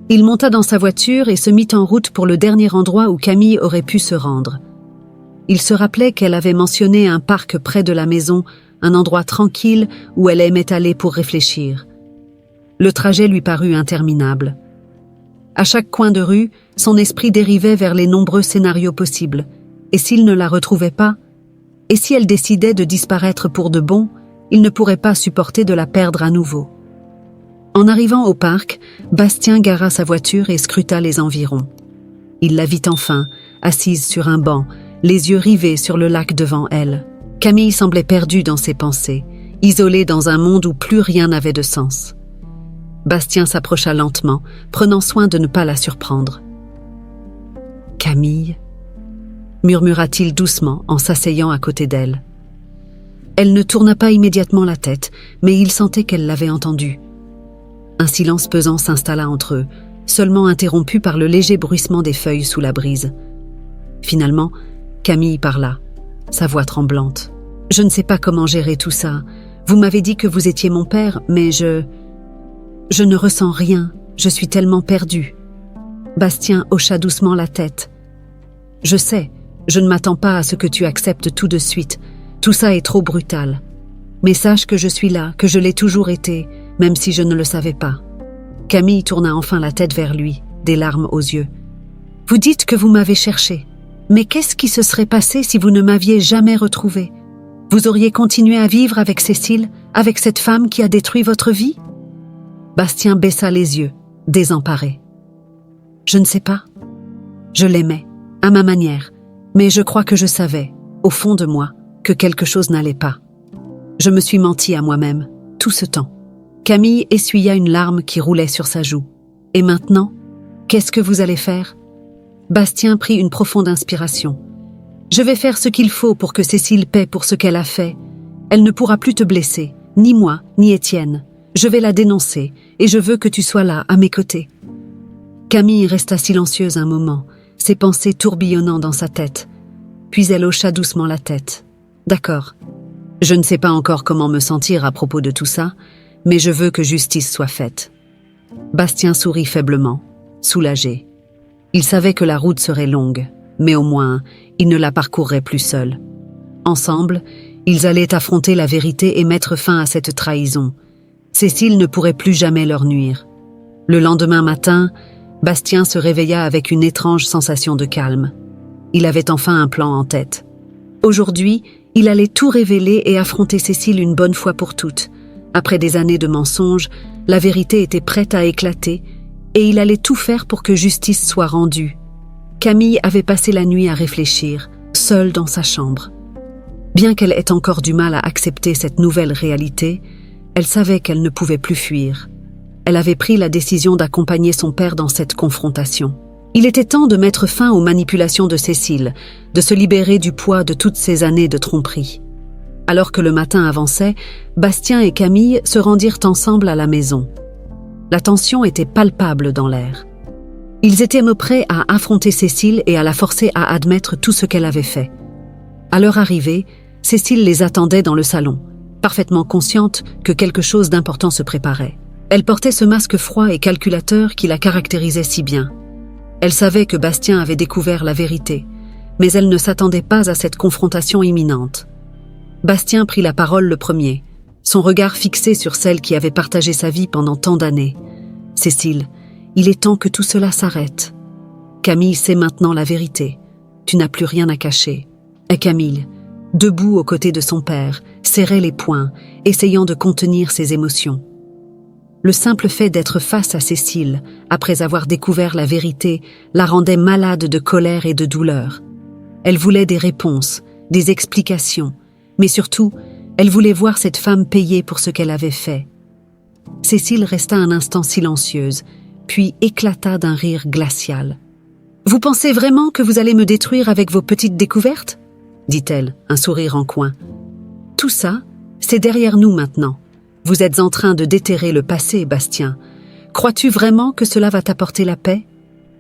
Il monta dans sa voiture et se mit en route pour le dernier endroit où Camille aurait pu se rendre. Il se rappelait qu'elle avait mentionné un parc près de la maison, un endroit tranquille où elle aimait aller pour réfléchir. Le trajet lui parut interminable. À chaque coin de rue, son esprit dérivait vers les nombreux scénarios possibles. Et s'il ne la retrouvait pas? Et si elle décidait de disparaître pour de bon, il ne pourrait pas supporter de la perdre à nouveau. En arrivant au parc, Bastien gara sa voiture et scruta les environs. Il la vit enfin, assise sur un banc, les yeux rivés sur le lac devant elle. Camille semblait perdue dans ses pensées, isolée dans un monde où plus rien n'avait de sens. Bastien s'approcha lentement, prenant soin de ne pas la surprendre. « Camille » murmura-t-il doucement en s'asseyant à côté d'elle. Elle ne tourna pas immédiatement la tête, mais il sentait qu'elle l'avait entendu. Un silence pesant s'installa entre eux, seulement interrompu par le léger bruissement des feuilles sous la brise. Finalement, Camille parla, sa voix tremblante. « Je ne sais pas comment gérer tout ça. Vous m'avez dit que vous étiez mon père, mais je ne ressens rien. Je suis tellement perdue. » Bastien hocha doucement la tête. « Je sais, je ne m'attends pas à ce que tu acceptes tout de suite. Tout ça est trop brutal. Mais sache que je suis là, que je l'ai toujours été, même si je ne le savais pas. » Camille tourna enfin la tête vers lui, des larmes aux yeux. « Vous dites que vous m'avez cherché. Mais qu'est-ce qui se serait passé si vous ne m'aviez jamais retrouvé? Vous auriez continué à vivre avec Cécile, avec cette femme qui a détruit votre vie ?» Bastien baissa les yeux, désemparé. « Je ne sais pas. Je l'aimais, à ma manière, mais je crois que je savais, au fond de moi, que quelque chose n'allait pas. Je me suis menti à moi-même, tout ce temps. » Camille essuya une larme qui roulait sur sa joue. « Et maintenant, qu'est-ce que vous allez faire ?» Bastien prit une profonde inspiration. « Je vais faire ce qu'il faut pour que Cécile paie pour ce qu'elle a fait. Elle ne pourra plus te blesser, ni moi, ni Étienne. Je vais la dénoncer, et je veux que tu sois là, à mes côtés. » Camille resta silencieuse un moment, ses pensées tourbillonnant dans sa tête. Puis elle hocha doucement la tête. « D'accord. Je ne sais pas encore comment me sentir à propos de tout ça, mais je veux que justice soit faite. » Bastien sourit faiblement, soulagé. Il savait que la route serait longue, mais au moins, il ne la parcourrait plus seul. Ensemble, ils allaient affronter la vérité et mettre fin à cette trahison. Cécile ne pourrait plus jamais leur nuire. Le lendemain matin, Bastien se réveilla avec une étrange sensation de calme. Il avait enfin un plan en tête. Aujourd'hui, il allait tout révéler et affronter Cécile une bonne fois pour toutes. Après des années de mensonges, la vérité était prête à éclater et il allait tout faire pour que justice soit rendue. Camille avait passé la nuit à réfléchir, seule dans sa chambre. Bien qu'elle ait encore du mal à accepter cette nouvelle réalité, elle savait qu'elle ne pouvait plus fuir. Elle avait pris la décision d'accompagner son père dans cette confrontation. Il était temps de mettre fin aux manipulations de Cécile, de se libérer du poids de toutes ces années de tromperie. Alors que le matin avançait, Bastien et Camille se rendirent ensemble à la maison. La tension était palpable dans l'air. Ils étaient prêts à affronter Cécile et à la forcer à admettre tout ce qu'elle avait fait. À leur arrivée, Cécile les attendait dans le salon, parfaitement consciente que quelque chose d'important se préparait. Elle portait ce masque froid et calculateur qui la caractérisait si bien. Elle savait que Bastien avait découvert la vérité, mais elle ne s'attendait pas à cette confrontation imminente. Bastien prit la parole le premier, son regard fixé sur celle qui avait partagé sa vie pendant tant d'années. « Cécile, il est temps que tout cela s'arrête. Camille sait maintenant la vérité. Tu n'as plus rien à cacher. » Et Camille, debout aux côtés de son père, serrait les poings, essayant de contenir ses émotions. Le simple fait d'être face à Cécile, après avoir découvert la vérité, la rendait malade de colère et de douleur. Elle voulait des réponses, des explications, mais surtout, elle voulait voir cette femme payer pour ce qu'elle avait fait. Cécile resta un instant silencieuse, puis éclata d'un rire glacial. « Vous pensez vraiment que vous allez me détruire avec vos petites découvertes ?» dit-elle, un sourire en coin. « Tout ça, c'est derrière nous maintenant. Vous êtes en train de déterrer le passé, Bastien. Crois-tu vraiment que cela va t'apporter la paix ?»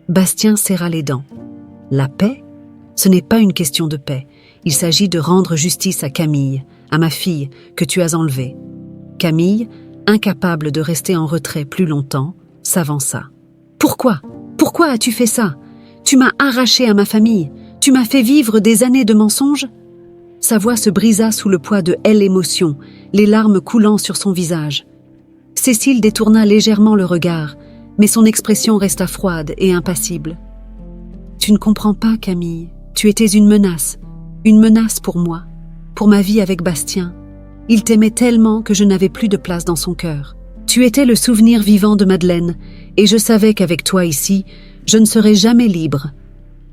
Bastien serra les dents. « La paix ? Ce n'est pas une question de paix. Il s'agit de rendre justice à Camille, à ma fille, que tu as enlevée. » Camille, incapable de rester en retrait plus longtemps, s'avança. « Pourquoi ? Pourquoi as-tu fait ça ? Tu m'as arraché à ma famille. Tu m'as fait vivre des années de mensonges ?» Sa voix se brisa sous le poids de l'émotion, les larmes coulant sur son visage. Cécile détourna légèrement le regard, mais son expression resta froide et impassible. « Tu ne comprends pas, Camille. Tu étais une menace pour moi, pour ma vie avec Bastien. Il t'aimait tellement que je n'avais plus de place dans son cœur. Tu étais le souvenir vivant de Madeleine, et je savais qu'avec toi ici, je ne serais jamais libre.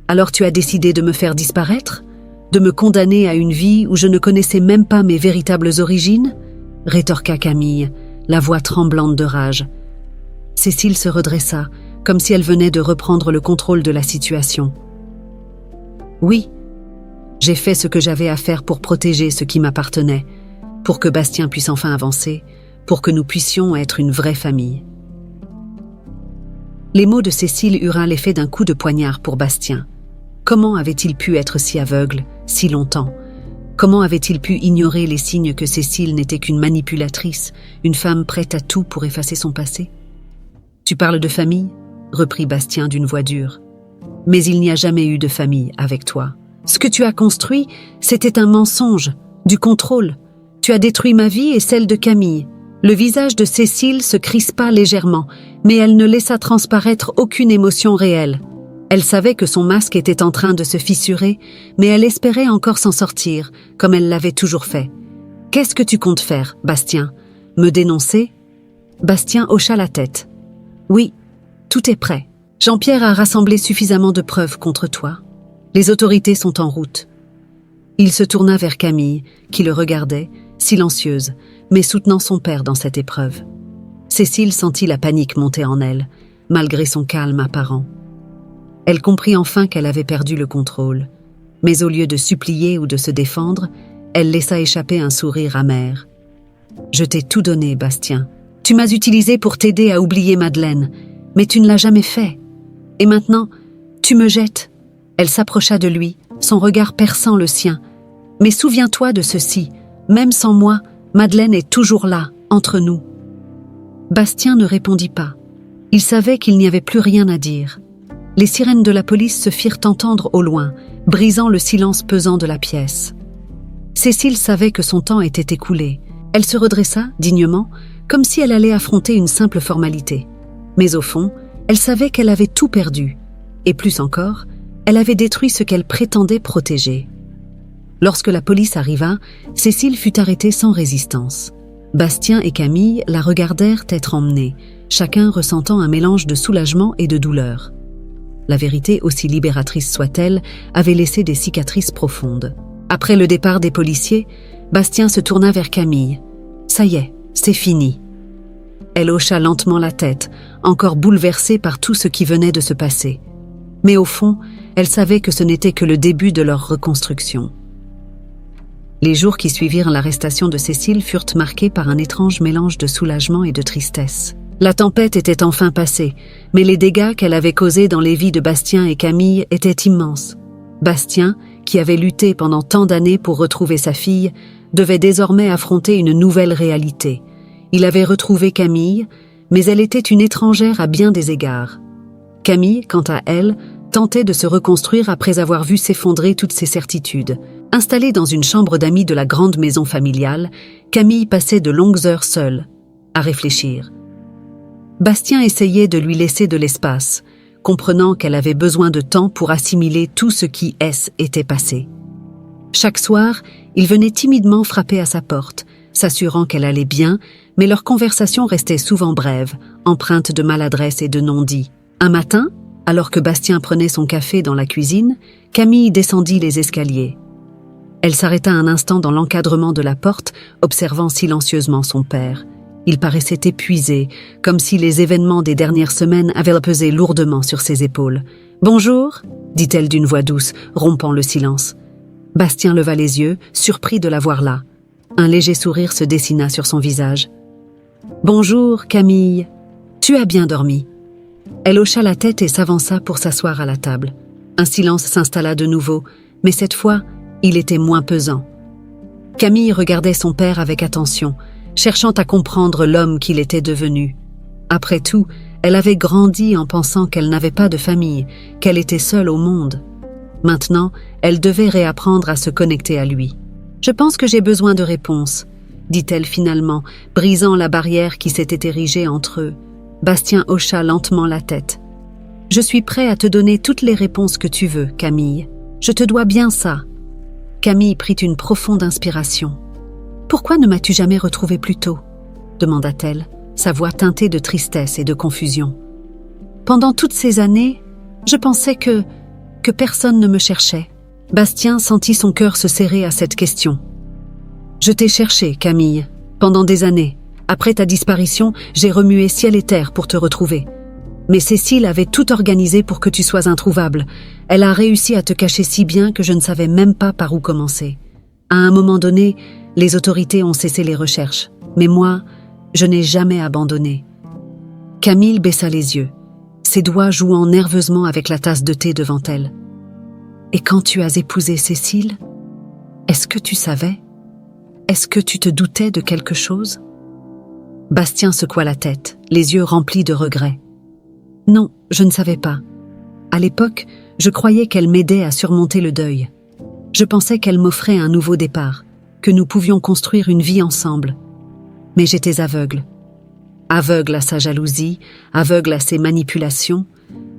Alors tu as décidé de me faire disparaître ? De me condamner à une vie où je ne connaissais même pas mes véritables origines ?» rétorqua Camille, la voix tremblante de rage. Cécile se redressa, comme si elle venait de reprendre le contrôle de la situation. « Oui, j'ai fait ce que j'avais à faire pour protéger ce qui m'appartenait, pour que Bastien puisse enfin avancer, pour que nous puissions être une vraie famille. » Les mots de Cécile eurent l'effet d'un coup de poignard pour Bastien. Comment avait-il pu être si aveugle, si longtemps ? Comment avait-il pu ignorer les signes que Cécile n'était qu'une manipulatrice, une femme prête à tout pour effacer son passé ? « Tu parles de famille ?» reprit Bastien d'une voix dure. « Mais il n'y a jamais eu de famille avec toi. Ce que tu as construit, c'était un mensonge, du contrôle. Tu as détruit ma vie et celle de Camille. » Le visage de Cécile se crispa légèrement, mais elle ne laissa transparaître aucune émotion réelle. Elle savait que son masque était en train de se fissurer, mais elle espérait encore s'en sortir, comme elle l'avait toujours fait. « Qu'est-ce que tu comptes faire, Bastien ? Me dénoncer ?» Bastien hocha la tête. « Oui, tout est prêt. Jean-Pierre a rassemblé suffisamment de preuves contre toi. Les autorités sont en route. » Il se tourna vers Camille, qui le regardait, silencieuse, mais soutenant son père dans cette épreuve. Cécile sentit la panique monter en elle, malgré son calme apparent. Elle comprit enfin qu'elle avait perdu le contrôle, mais au lieu de supplier ou de se défendre, elle laissa échapper un sourire amer. « Je t'ai tout donné, Bastien. Tu m'as utilisé pour t'aider à oublier Madeleine, mais tu ne l'as jamais fait. Et maintenant, tu me jettes. » Elle s'approcha de lui, son regard perçant le sien. « Mais souviens-toi de ceci, même sans moi, Madeleine est toujours là, entre nous. » Bastien ne répondit pas. Il savait qu'il n'y avait plus rien à dire. Les sirènes de la police se firent entendre au loin, brisant le silence pesant de la pièce. Cécile savait que son temps était écoulé. Elle se redressa, dignement, comme si elle allait affronter une simple formalité. Mais au fond, elle savait qu'elle avait tout perdu. Et plus encore, elle avait détruit ce qu'elle prétendait protéger. Lorsque la police arriva, Cécile fut arrêtée sans résistance. Bastien et Camille la regardèrent être emmenés, chacun ressentant un mélange de soulagement et de douleur. La vérité, aussi libératrice soit-elle, avait laissé des cicatrices profondes. Après le départ des policiers, Bastien se tourna vers Camille. « Ça y est, c'est fini. » Elle hocha lentement la tête, encore bouleversée par tout ce qui venait de se passer. Mais au fond, elle savait que ce n'était que le début de leur reconstruction. Les jours qui suivirent l'arrestation de Cécile furent marqués par un étrange mélange de soulagement et de tristesse. La tempête était enfin passée, mais les dégâts qu'elle avait causés dans les vies de Bastien et Camille étaient immenses. Bastien, qui avait lutté pendant tant d'années pour retrouver sa fille, devait désormais affronter une nouvelle réalité. Il avait retrouvé Camille, mais elle était une étrangère à bien des égards. Camille, quant à elle, tentait de se reconstruire après avoir vu s'effondrer toutes ses certitudes. Installée dans une chambre d'amis de la grande maison familiale, Camille passait de longues heures seule, à réfléchir. Bastien essayait de lui laisser de l'espace, comprenant qu'elle avait besoin de temps pour assimiler tout ce qui était passé. Chaque soir, il venait timidement frapper à sa porte, s'assurant qu'elle allait bien, mais leur conversation restait souvent brève, empreinte de maladresse et de non-dits. Un matin, alors que Bastien prenait son café dans la cuisine, Camille descendit les escaliers. Elle s'arrêta un instant dans l'encadrement de la porte, observant silencieusement son père. Il paraissait épuisé, comme si les événements des dernières semaines avaient pesé lourdement sur ses épaules. « Bonjour » dit-elle d'une voix douce, rompant le silence. Bastien leva les yeux, surpris de la voir là. Un léger sourire se dessina sur son visage. « Bonjour, Camille. Tu as bien dormi ?» Elle hocha la tête et s'avança pour s'asseoir à la table. Un silence s'installa de nouveau, mais cette fois, il était moins pesant. Camille regardait son père avec attention, cherchant à comprendre l'homme qu'il était devenu. Après tout, elle avait grandi en pensant qu'elle n'avait pas de famille, qu'elle était seule au monde. Maintenant, elle devait réapprendre à se connecter à lui. « Je pense que j'ai besoin de réponses », dit-elle finalement, brisant la barrière qui s'était érigée entre eux. Bastien hocha lentement la tête. « Je suis prêt à te donner toutes les réponses que tu veux, Camille. Je te dois bien ça. » Camille prit une profonde inspiration. « Pourquoi ne m'as-tu jamais retrouvée plus tôt ?» demanda-t-elle, sa voix teintée de tristesse et de confusion. « Pendant toutes ces années, je pensais que personne ne me cherchait. » Bastien sentit son cœur se serrer à cette question. « Je t'ai cherché, Camille, pendant des années. Après ta disparition, j'ai remué ciel et terre pour te retrouver. Mais Cécile avait tout organisé pour que tu sois introuvable. Elle a réussi à te cacher si bien que je ne savais même pas par où commencer. À un moment donné, les autorités ont cessé les recherches. Mais moi, je n'ai jamais abandonné. » Camille baissa les yeux, ses doigts jouant nerveusement avec la tasse de thé devant elle. « Et quand tu as épousé Cécile, est-ce que tu savais? Est-ce que tu te doutais de quelque chose ?» Bastien secoua la tête, les yeux remplis de regrets. « Non, je ne savais pas. À l'époque, je croyais qu'elle m'aidait à surmonter le deuil. Je pensais qu'elle m'offrait un nouveau départ, que nous pouvions construire une vie ensemble. Mais j'étais aveugle. Aveugle à sa jalousie, aveugle à ses manipulations.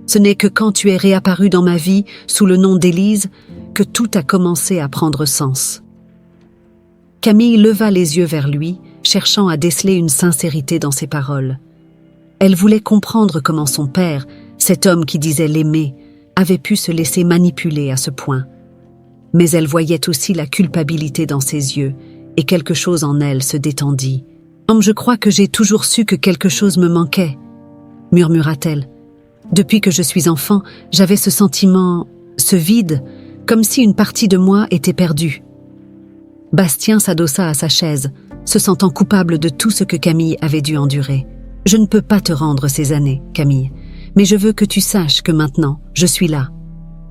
Ce n'est que quand tu es réapparu dans ma vie, sous le nom d'Élise, que tout a commencé à prendre sens. » Camille leva les yeux vers lui, cherchant à déceler une sincérité dans ses paroles. Elle voulait comprendre comment son père, cet homme qui disait l'aimer, avait pu se laisser manipuler à ce point. Mais elle voyait aussi la culpabilité dans ses yeux, et quelque chose en elle se détendit. « Je crois que j'ai toujours su que quelque chose me manquait, » murmura-t-elle. « Depuis que je suis enfant, j'avais ce sentiment, ce vide, comme si une partie de moi était perdue. » Bastien s'adossa à sa chaise, se sentant coupable de tout ce que Camille avait dû endurer. « Je ne peux pas te rendre ces années, Camille, mais je veux que tu saches que maintenant, je suis là.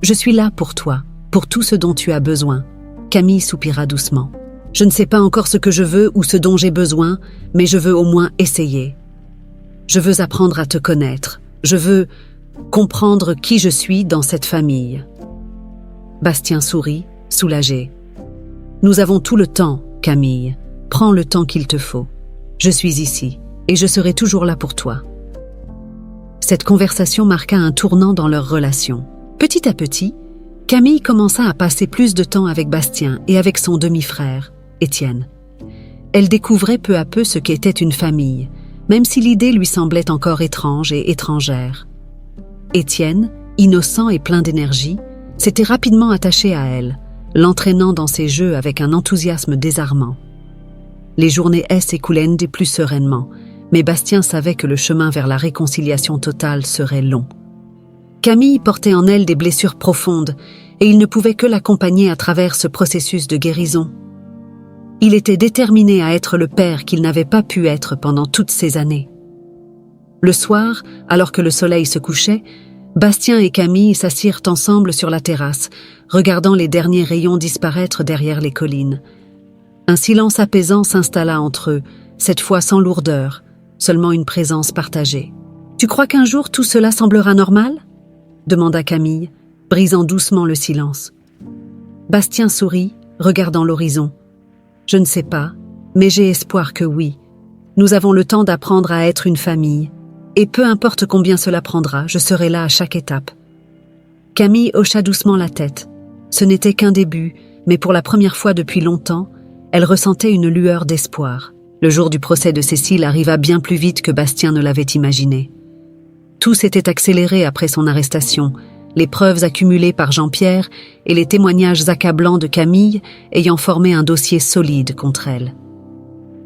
Je suis là pour toi, pour tout ce dont tu as besoin. » Camille soupira doucement. « Je ne sais pas encore ce que je veux ou ce dont j'ai besoin, mais je veux au moins essayer. Je veux apprendre à te connaître. Je veux comprendre qui je suis dans cette famille. » Bastien sourit, soulagé. « Nous avons tout le temps, Camille. Prends le temps qu'il te faut. Je suis ici, et je serai toujours là pour toi. » Cette conversation marqua un tournant dans leur relation. Petit à petit, Camille commença à passer plus de temps avec Bastien et avec son demi-frère, Étienne. Elle découvrait peu à peu ce qu'était une famille, même si l'idée lui semblait encore étrange et étrangère. Étienne, innocent et plein d'énergie, s'était rapidement attaché à elle, l'entraînant dans ses jeux avec un enthousiasme désarmant. Les journées s'écoulaient plus sereinement, mais Bastien savait que le chemin vers la réconciliation totale serait long. Camille portait en elle des blessures profondes, et il ne pouvait que l'accompagner à travers ce processus de guérison. Il était déterminé à être le père qu'il n'avait pas pu être pendant toutes ces années. Le soir, alors que le soleil se couchait, Bastien et Camille s'assirent ensemble sur la terrasse, regardant les derniers rayons disparaître derrière les collines. Un silence apaisant s'installa entre eux, cette fois sans lourdeur, seulement une présence partagée. « Tu crois qu'un jour tout cela semblera normal ?» demanda Camille, brisant doucement le silence. Bastien sourit, regardant l'horizon. « Je ne sais pas, mais j'ai espoir que oui. Nous avons le temps d'apprendre à être une famille. Et peu importe combien cela prendra, je serai là à chaque étape. » Camille hocha doucement la tête. Ce n'était qu'un début, mais pour la première fois depuis longtemps, elle ressentait une lueur d'espoir. Le jour du procès de Cécile arriva bien plus vite que Bastien ne l'avait imaginé. Tout s'était accéléré après son arrestation, les preuves accumulées par Jean-Pierre et les témoignages accablants de Camille ayant formé un dossier solide contre elle.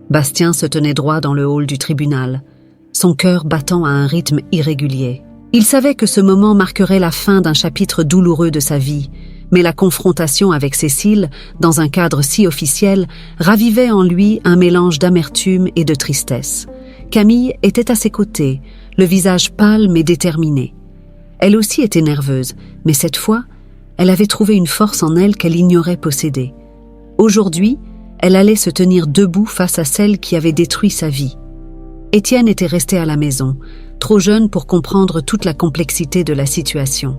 Bastien se tenait droit dans le hall du tribunal, son cœur battant à un rythme irrégulier. Il savait que ce moment marquerait la fin d'un chapitre douloureux de sa vie, mais la confrontation avec Cécile, dans un cadre si officiel, ravivait en lui un mélange d'amertume et de tristesse. Camille était à ses côtés, le visage pâle mais déterminé. Elle aussi était nerveuse, mais cette fois, elle avait trouvé une force en elle qu'elle ignorait posséder. Aujourd'hui, elle allait se tenir debout face à celle qui avait détruit sa vie. Étienne était resté à la maison, trop jeune pour comprendre toute la complexité de la situation.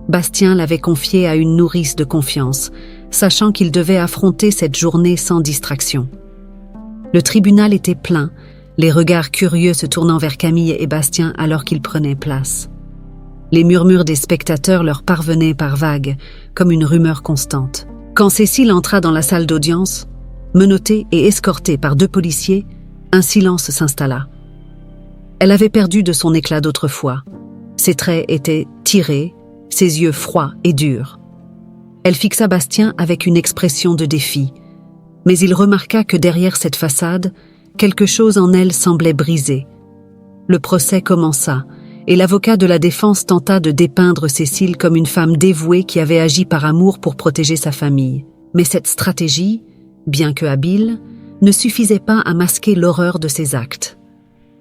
Bastien l'avait confié à une nourrice de confiance, sachant qu'il devait affronter cette journée sans distraction. Le tribunal était plein, les regards curieux se tournant vers Camille et Bastien alors qu'ils prenaient place. Les murmures des spectateurs leur parvenaient par vagues, comme une rumeur constante. Quand Cécile entra dans la salle d'audience, menottée et escortée par 2 policiers, un silence s'installa. Elle avait perdu de son éclat d'autrefois. Ses traits étaient tirés, ses yeux froids et durs. Elle fixa Bastien avec une expression de défi, mais il remarqua que derrière cette façade, quelque chose en elle semblait brisé. Le procès commença, et l'avocat de la défense tenta de dépeindre Cécile comme une femme dévouée qui avait agi par amour pour protéger sa famille. Mais cette stratégie, bien que habile, ne suffisait pas à masquer l'horreur de ses actes.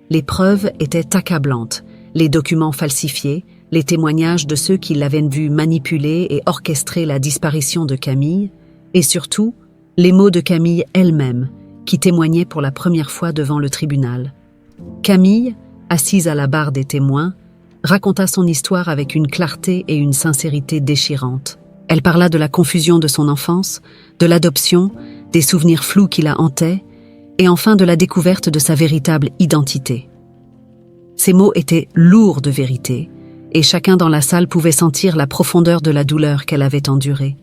Les preuves étaient accablantes, les documents falsifiés, les témoignages de ceux qui l'avaient vu manipuler et orchestrer la disparition de Camille, et surtout, les mots de Camille elle-même, qui témoignait pour la première fois devant le tribunal. Camille, assise à la barre des témoins, raconta son histoire avec une clarté et une sincérité déchirantes. Elle parla de la confusion de son enfance, de l'adoption, des souvenirs flous qui la hantaient, et enfin de la découverte de sa véritable identité. Ces mots étaient lourds de vérité, et chacun dans la salle pouvait sentir la profondeur de la douleur qu'elle avait endurée.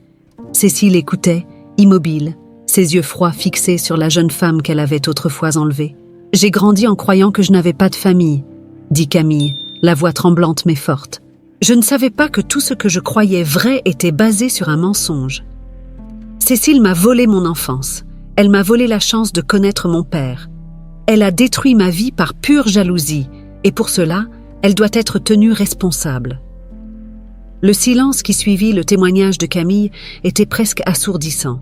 Cécile écoutait, immobile, ses yeux froids fixés sur la jeune femme qu'elle avait autrefois enlevée. « J'ai grandi en croyant que je n'avais pas de famille », dit Camille, la voix tremblante mais forte. « Je ne savais pas que tout ce que je croyais vrai était basé sur un mensonge. Cécile m'a volé mon enfance. Elle m'a volé la chance de connaître mon père. Elle a détruit ma vie par pure jalousie, et pour cela, elle doit être tenue responsable. » Le silence qui suivit le témoignage de Camille était presque assourdissant.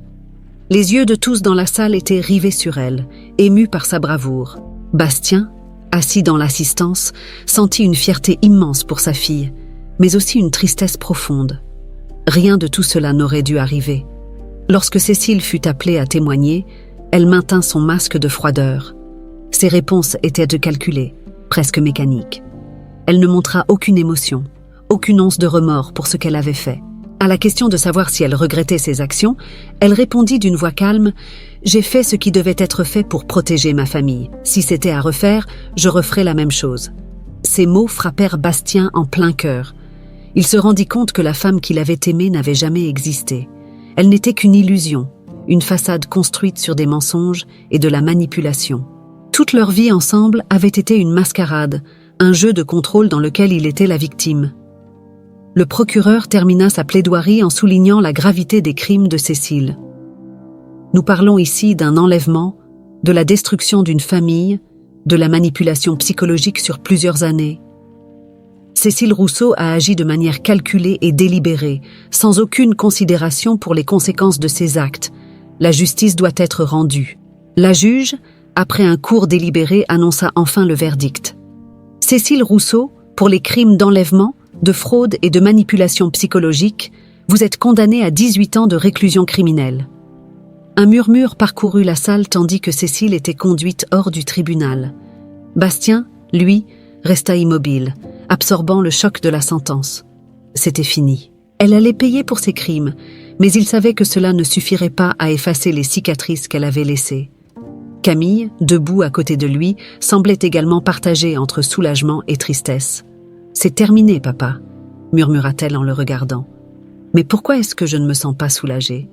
Les yeux de tous dans la salle étaient rivés sur elle, émus par sa bravoure. Bastien, assis dans l'assistance, sentit une fierté immense pour sa fille, mais aussi une tristesse profonde. Rien de tout cela n'aurait dû arriver. Lorsque Cécile fut appelée à témoigner, elle maintint son masque de froideur. Ses réponses étaient calculées, presque mécaniques. Elle ne montra aucune émotion, aucune once de remords pour ce qu'elle avait fait. À la question de savoir si elle regrettait ses actions, elle répondit d'une voix calme « J'ai fait ce qui devait être fait pour protéger ma famille. Si c'était à refaire, je referais la même chose. » Ces mots frappèrent Bastien en plein cœur. Il se rendit compte que la femme qu'il avait aimée n'avait jamais existé. Elle n'était qu'une illusion, une façade construite sur des mensonges et de la manipulation. Toute leur vie ensemble avait été une mascarade, un jeu de contrôle dans lequel il était la victime. Le procureur termina sa plaidoirie en soulignant la gravité des crimes de Cécile. Nous parlons ici d'un enlèvement, de la destruction d'une famille, de la manipulation psychologique sur plusieurs années. Cécile Rousseau a agi de manière calculée et délibérée, sans aucune considération pour les conséquences de ses actes. La justice doit être rendue. La juge, après un court délibéré, annonça enfin le verdict. Cécile Rousseau, pour les crimes d'enlèvement, de fraude et de manipulation psychologique, vous êtes condamnée à 18 ans de réclusion criminelle. Un murmure parcourut la salle tandis que Cécile était conduite hors du tribunal. Bastien, lui, resta immobile, absorbant le choc de la sentence. C'était fini. Elle allait payer pour ses crimes, mais il savait que cela ne suffirait pas à effacer les cicatrices qu'elle avait laissées. Camille, debout à côté de lui, semblait également partagée entre soulagement et tristesse. « C'est terminé, papa », murmura-t-elle en le regardant. « Mais pourquoi est-ce que je ne me sens pas soulagée ?»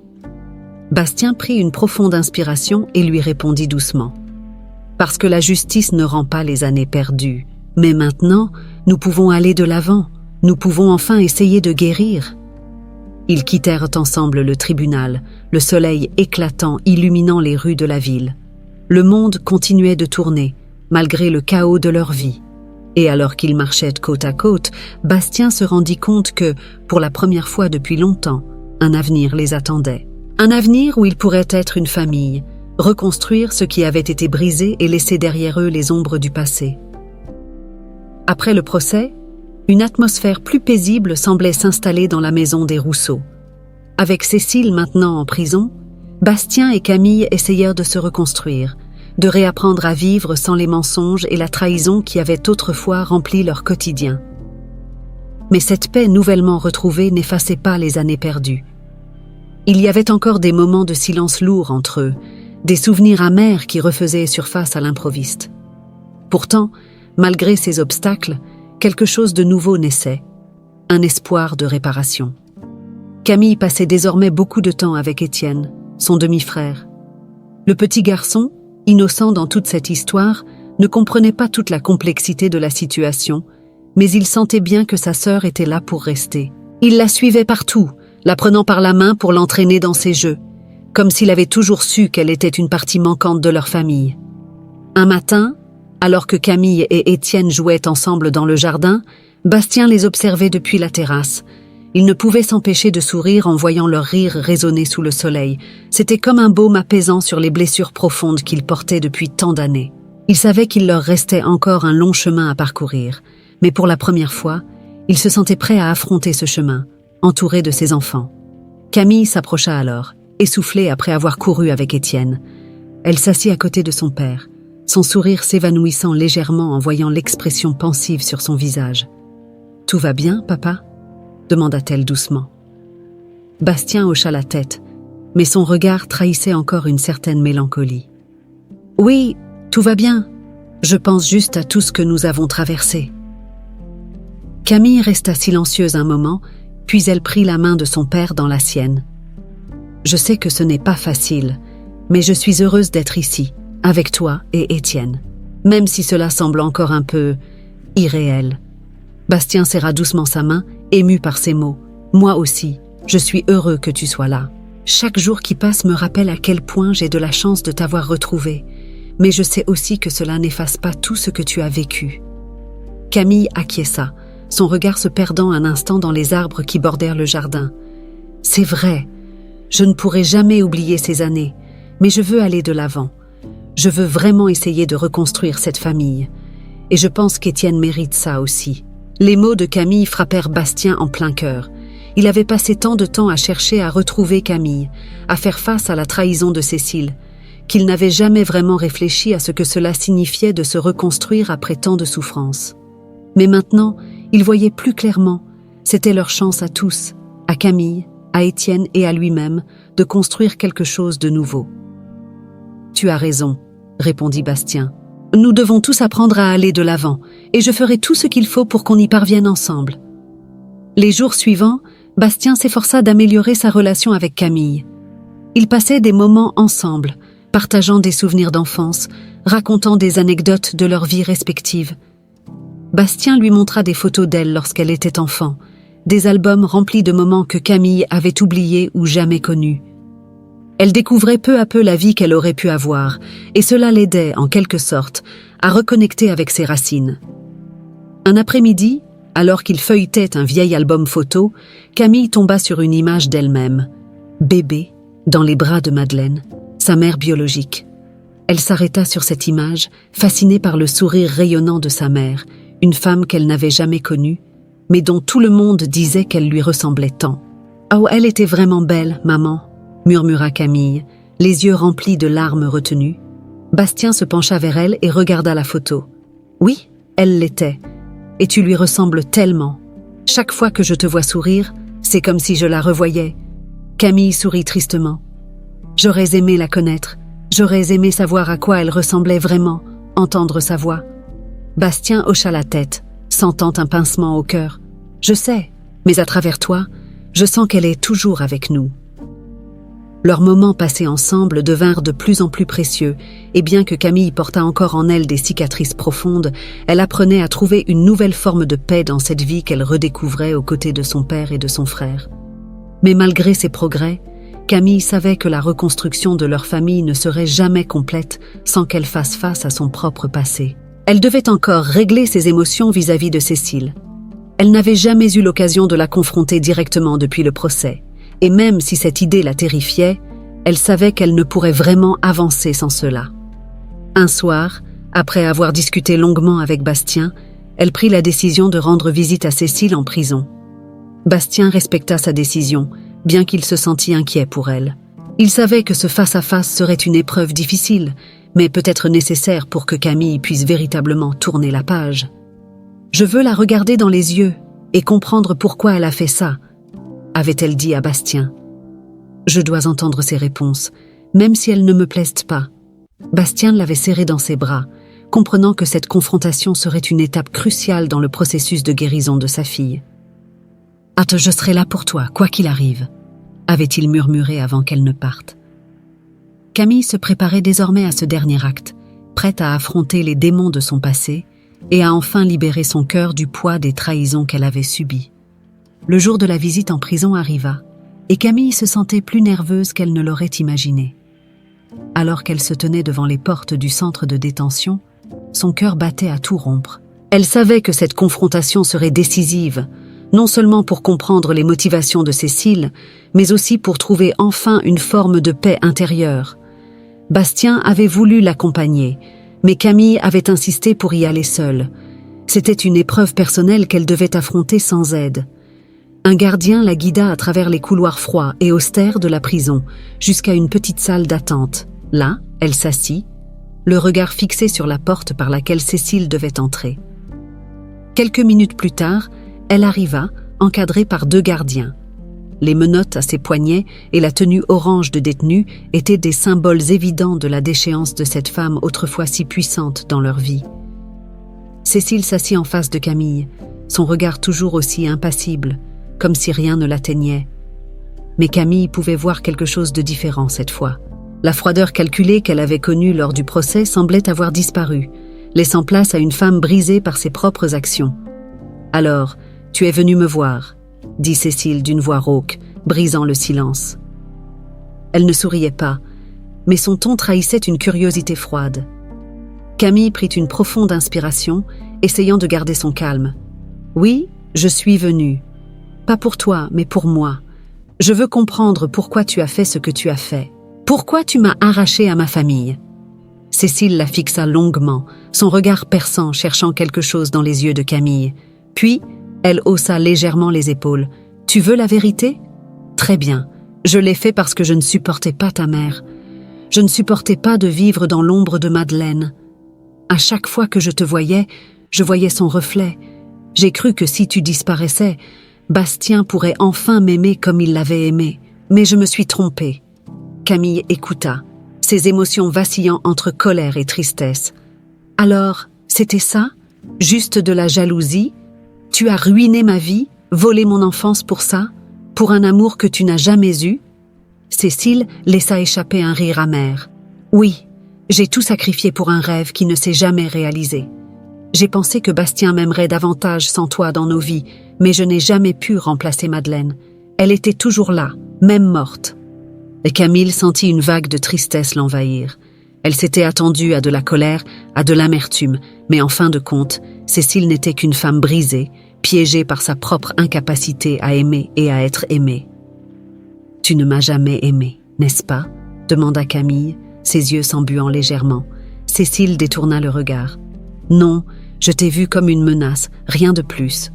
Bastien prit une profonde inspiration et lui répondit doucement. « Parce que la justice ne rend pas les années perdues. Mais maintenant, nous pouvons aller de l'avant. Nous pouvons enfin essayer de guérir. » Ils quittèrent ensemble le tribunal, le soleil éclatant illuminant les rues de la ville. Le monde continuait de tourner, malgré le chaos de leur vie. Et alors qu'ils marchaient côte à côte, Bastien se rendit compte que, pour la première fois depuis longtemps, un avenir les attendait. Un avenir où ils pourraient être une famille, reconstruire ce qui avait été brisé et laisser derrière eux les ombres du passé. Après le procès, une atmosphère plus paisible semblait s'installer dans la maison des Rousseau. Avec Cécile maintenant en prison, Bastien et Camille essayèrent de se reconstruire, de réapprendre à vivre sans les mensonges et la trahison qui avaient autrefois rempli leur quotidien. Mais cette paix nouvellement retrouvée n'effaçait pas les années perdues. Il y avait encore des moments de silence lourd entre eux, des souvenirs amers qui refaisaient surface à l'improviste. Pourtant, malgré ces obstacles, quelque chose de nouveau naissait, un espoir de réparation. Camille passait désormais beaucoup de temps avec Étienne, son demi-frère. Le petit garçon, innocent dans toute cette histoire, ne comprenait pas toute la complexité de la situation, mais il sentait bien que sa sœur était là pour rester. Il la suivait partout, la prenant par la main pour l'entraîner dans ses jeux, comme s'il avait toujours su qu'elle était une partie manquante de leur famille. Un matin, alors que Camille et Étienne jouaient ensemble dans le jardin, Bastien les observait depuis la terrasse. Il ne pouvait s'empêcher de sourire en voyant leur rire résonner sous le soleil. C'était comme un baume apaisant sur les blessures profondes qu'ils portaient depuis tant d'années. Il savait qu'il leur restait encore un long chemin à parcourir, mais pour la première fois, il se sentait prêt à affronter ce chemin, entouré de ses enfants. Camille s'approcha alors, essoufflée après avoir couru avec Étienne. Elle s'assit à côté de son père, son sourire s'évanouissant légèrement en voyant l'expression pensive sur son visage. « Tout va bien, papa ?» demanda-t-elle doucement. Bastien hocha la tête, mais son regard trahissait encore une certaine mélancolie. « Oui, tout va bien. Je pense juste à tout ce que nous avons traversé. » Camille resta silencieuse un moment, puis elle prit la main de son père dans la sienne. « Je sais que ce n'est pas facile, mais je suis heureuse d'être ici, avec toi et Étienne, même si cela semble encore un peu irréel. » Bastien serra doucement sa main, ému par ces mots. « Moi aussi, je suis heureux que tu sois là. Chaque jour qui passe me rappelle à quel point j'ai de la chance de t'avoir retrouvé, mais je sais aussi que cela n'efface pas tout ce que tu as vécu. » Camille acquiesça, son regard se perdant un instant dans les arbres qui bordèrent le jardin. « C'est vrai, je ne pourrai jamais oublier ces années, mais je veux aller de l'avant. Je veux vraiment essayer de reconstruire cette famille. Et je pense qu'Étienne mérite ça aussi. » Les mots de Camille frappèrent Bastien en plein cœur. Il avait passé tant de temps à chercher à retrouver Camille, à faire face à la trahison de Cécile, qu'il n'avait jamais vraiment réfléchi à ce que cela signifiait de se reconstruire après tant de souffrances. Mais maintenant, il voyait plus clairement. C'était leur chance à tous, à Camille, à Étienne et à lui-même, de construire quelque chose de nouveau. « Tu as raison, » répondit Bastien. « Nous devons tous apprendre à aller de l'avant, et je ferai tout ce qu'il faut pour qu'on y parvienne ensemble. » Les jours suivants, Bastien s'efforça d'améliorer sa relation avec Camille. Ils passaient des moments ensemble, partageant des souvenirs d'enfance, racontant des anecdotes de leur vie respective. Bastien lui montra des photos d'elle lorsqu'elle était enfant, des albums remplis de moments que Camille avait oubliés ou jamais connus. Elle découvrait peu à peu la vie qu'elle aurait pu avoir, et cela l'aidait, en quelque sorte, à reconnecter avec ses racines. Un après-midi, alors qu'il feuilletait un vieil album photo, Camille tomba sur une image d'elle-même, bébé, dans les bras de Madeleine, sa mère biologique. Elle s'arrêta sur cette image, fascinée par le sourire rayonnant de sa mère, une femme qu'elle n'avait jamais connue, mais dont tout le monde disait qu'elle lui ressemblait tant. « Oh, elle était vraiment belle, maman !» murmura Camille, les yeux remplis de larmes retenues. Bastien se pencha vers elle et regarda la photo. « Oui, elle l'était. Et tu lui ressembles tellement. Chaque fois que je te vois sourire, c'est comme si je la revoyais. » Camille sourit tristement. « J'aurais aimé la connaître. J'aurais aimé savoir à quoi elle ressemblait vraiment, entendre sa voix. » Bastien hocha la tête, sentant un pincement au cœur. « Je sais, mais à travers toi, je sens qu'elle est toujours avec nous. » Leurs moments passés ensemble devinrent de plus en plus précieux, et bien que Camille portât encore en elle des cicatrices profondes, elle apprenait à trouver une nouvelle forme de paix dans cette vie qu'elle redécouvrait aux côtés de son père et de son frère. Mais malgré ses progrès, Camille savait que la reconstruction de leur famille ne serait jamais complète sans qu'elle fasse face à son propre passé. Elle devait encore régler ses émotions vis-à-vis de Cécile. Elle n'avait jamais eu l'occasion de la confronter directement depuis le procès, et même si cette idée la terrifiait, elle savait qu'elle ne pourrait vraiment avancer sans cela. Un soir, après avoir discuté longuement avec Bastien, elle prit la décision de rendre visite à Cécile en prison. Bastien respecta sa décision, bien qu'il se sentît inquiet pour elle. Il savait que ce face-à-face serait une épreuve difficile, mais peut-être nécessaire pour que Camille puisse véritablement tourner la page. « Je veux la regarder dans les yeux et comprendre pourquoi elle a fait ça », avait-elle dit à Bastien. « Je dois entendre ses réponses, même si elles ne me plaisent pas. » Bastien l'avait serrée dans ses bras, comprenant que cette confrontation serait une étape cruciale dans le processus de guérison de sa fille. « Hâte, je serai là pour toi, quoi qu'il arrive », avait-il murmuré avant qu'elle ne parte. Camille se préparait désormais à ce dernier acte, prête à affronter les démons de son passé et à enfin libérer son cœur du poids des trahisons qu'elle avait subies. Le jour de la visite en prison arriva, et Camille se sentait plus nerveuse qu'elle ne l'aurait imaginé. Alors qu'elle se tenait devant les portes du centre de détention, son cœur battait à tout rompre. Elle savait que cette confrontation serait décisive, non seulement pour comprendre les motivations de Cécile, mais aussi pour trouver enfin une forme de paix intérieure. Bastien avait voulu l'accompagner, mais Camille avait insisté pour y aller seule. C'était une épreuve personnelle qu'elle devait affronter sans aide. Un gardien la guida à travers les couloirs froids et austères de la prison, jusqu'à une petite salle d'attente. Là, elle s'assit, le regard fixé sur la porte par laquelle Cécile devait entrer. Quelques minutes plus tard, elle arriva, encadrée par 2 gardiens. Les menottes à ses poignets et la tenue orange de détenue étaient des symboles évidents de la déchéance de cette femme autrefois si puissante dans leur vie. Cécile s'assit en face de Camille, son regard toujours aussi impassible, comme si rien ne l'atteignait. Mais Camille pouvait voir quelque chose de différent cette fois. La froideur calculée qu'elle avait connue lors du procès semblait avoir disparu, laissant place à une femme brisée par ses propres actions. « Alors, tu es venue me voir », dit Cécile d'une voix rauque, brisant le silence. Elle ne souriait pas, mais son ton trahissait une curiosité froide. Camille prit une profonde inspiration, essayant de garder son calme. « Oui, je suis venue. Pas pour toi, mais pour moi. Je veux comprendre pourquoi tu as fait ce que tu as fait. Pourquoi tu m'as arrachée à ma famille ?» Cécile la fixa longuement, son regard perçant cherchant quelque chose dans les yeux de Camille. Puis, elle haussa légèrement les épaules. « Tu veux la vérité ? Très bien. Je l'ai fait parce que je ne supportais pas ta mère. Je ne supportais pas de vivre dans l'ombre de Madeleine. À chaque fois que je te voyais, je voyais son reflet. J'ai cru que si tu disparaissais, Bastien pourrait enfin m'aimer comme il l'avait aimé. Mais je me suis trompée. » Camille écouta, ses émotions vacillant entre colère et tristesse. « Alors, c'était ça ? Juste de la jalousie ? Tu as ruiné ma vie, volé mon enfance pour ça ? Pour un amour que tu n'as jamais eu ?» Cécile laissa échapper un rire amer. « Oui, j'ai tout sacrifié pour un rêve qui ne s'est jamais réalisé. J'ai pensé que Bastien m'aimerait davantage sans toi dans nos vies, mais je n'ai jamais pu remplacer Madeleine. Elle était toujours là, même morte. » Et Camille sentit une vague de tristesse l'envahir. Elle s'était attendue à de la colère, à de l'amertume, mais en fin de compte, Cécile n'était qu'une femme brisée, piégée par sa propre incapacité à aimer et à être aimée. « Tu ne m'as jamais aimée, n'est-ce pas ?» demanda Camille, ses yeux s'embuant légèrement. Cécile détourna le regard. « Non, je t'ai vue comme une menace, rien de plus. »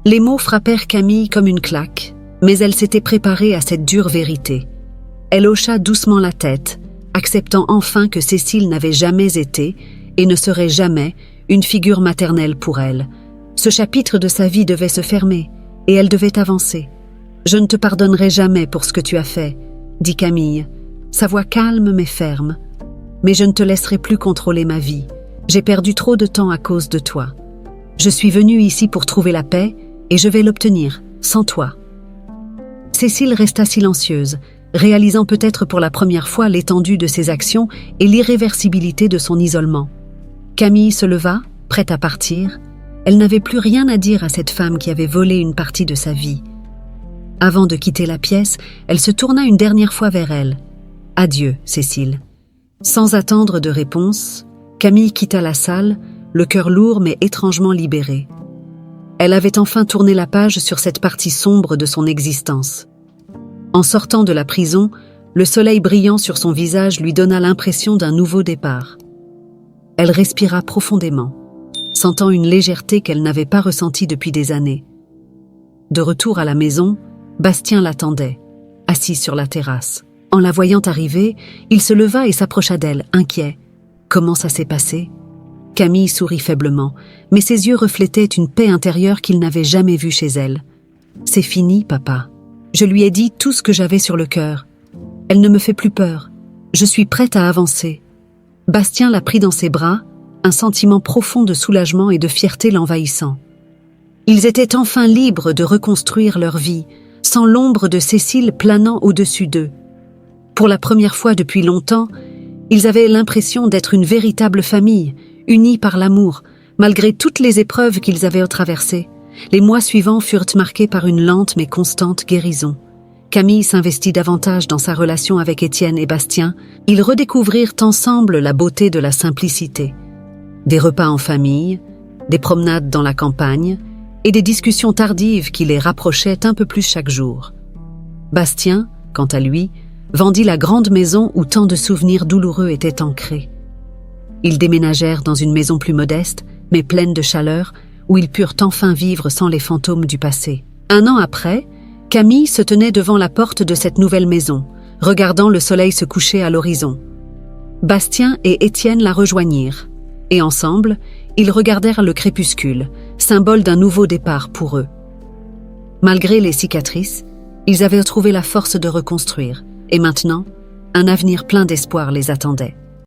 Les mots frappèrent Camille comme une claque, mais elle s'était préparée à cette dure vérité. Elle hocha doucement la tête, acceptant enfin que Cécile n'avait jamais été, et ne serait jamais, une figure maternelle pour elle. Ce chapitre de sa vie devait se fermer, et elle devait avancer. « Je ne te pardonnerai jamais pour ce que tu as fait, » dit Camille, sa voix calme mais ferme. « Mais je ne te laisserai plus contrôler ma vie. J'ai perdu trop de temps à cause de toi. Je suis venue ici pour trouver la paix, et je vais l'obtenir, sans toi. » Cécile resta silencieuse, réalisant peut-être pour la première fois l'étendue de ses actions et l'irréversibilité de son isolement. Camille se leva, prête à partir. Elle n'avait plus rien à dire à cette femme qui avait volé une partie de sa vie. Avant de quitter la pièce, elle se tourna une dernière fois vers elle. « Adieu, Cécile. » Sans attendre de réponse, Camille quitta la salle, le cœur lourd mais étrangement libéré. Elle avait enfin tourné la page sur cette partie sombre de son existence. En sortant de la prison, le soleil brillant sur son visage lui donna l'impression d'un nouveau départ. Elle respira profondément, sentant une légèreté qu'elle n'avait pas ressentie depuis des années. De retour à la maison, Bastien l'attendait, assis sur la terrasse. En la voyant arriver, il se leva et s'approcha d'elle, inquiet. « Comment ça s'est passé ?» Camille sourit faiblement, mais ses yeux reflétaient une paix intérieure qu'il n'avait jamais vue chez elle. « C'est fini, papa. Je lui ai dit tout ce que j'avais sur le cœur. Elle ne me fait plus peur. Je suis prête à avancer. » Bastien la prit dans ses bras, un sentiment profond de soulagement et de fierté l'envahissant. Ils étaient enfin libres de reconstruire leur vie, sans l'ombre de Cécile planant au-dessus d'eux. Pour la première fois depuis longtemps, ils avaient l'impression d'être une véritable famille, unis par l'amour, malgré toutes les épreuves qu'ils avaient traversées. Les mois suivants furent marqués par une lente mais constante guérison. Camille s'investit davantage dans sa relation avec Étienne et Bastien. Ils redécouvrirent ensemble la beauté de la simplicité. Des repas en famille, des promenades dans la campagne et des discussions tardives qui les rapprochaient un peu plus chaque jour. Bastien, quant à lui, vendit la grande maison où tant de souvenirs douloureux étaient ancrés. Ils déménagèrent dans une maison plus modeste, mais pleine de chaleur, où ils purent enfin vivre sans les fantômes du passé. 1 an après, Camille se tenait devant la porte de cette nouvelle maison, regardant le soleil se coucher à l'horizon. Bastien et Étienne la rejoignirent, et ensemble, ils regardèrent le crépuscule, symbole d'un nouveau départ pour eux. Malgré les cicatrices, ils avaient trouvé la force de reconstruire, et maintenant, un avenir plein d'espoir les attendait.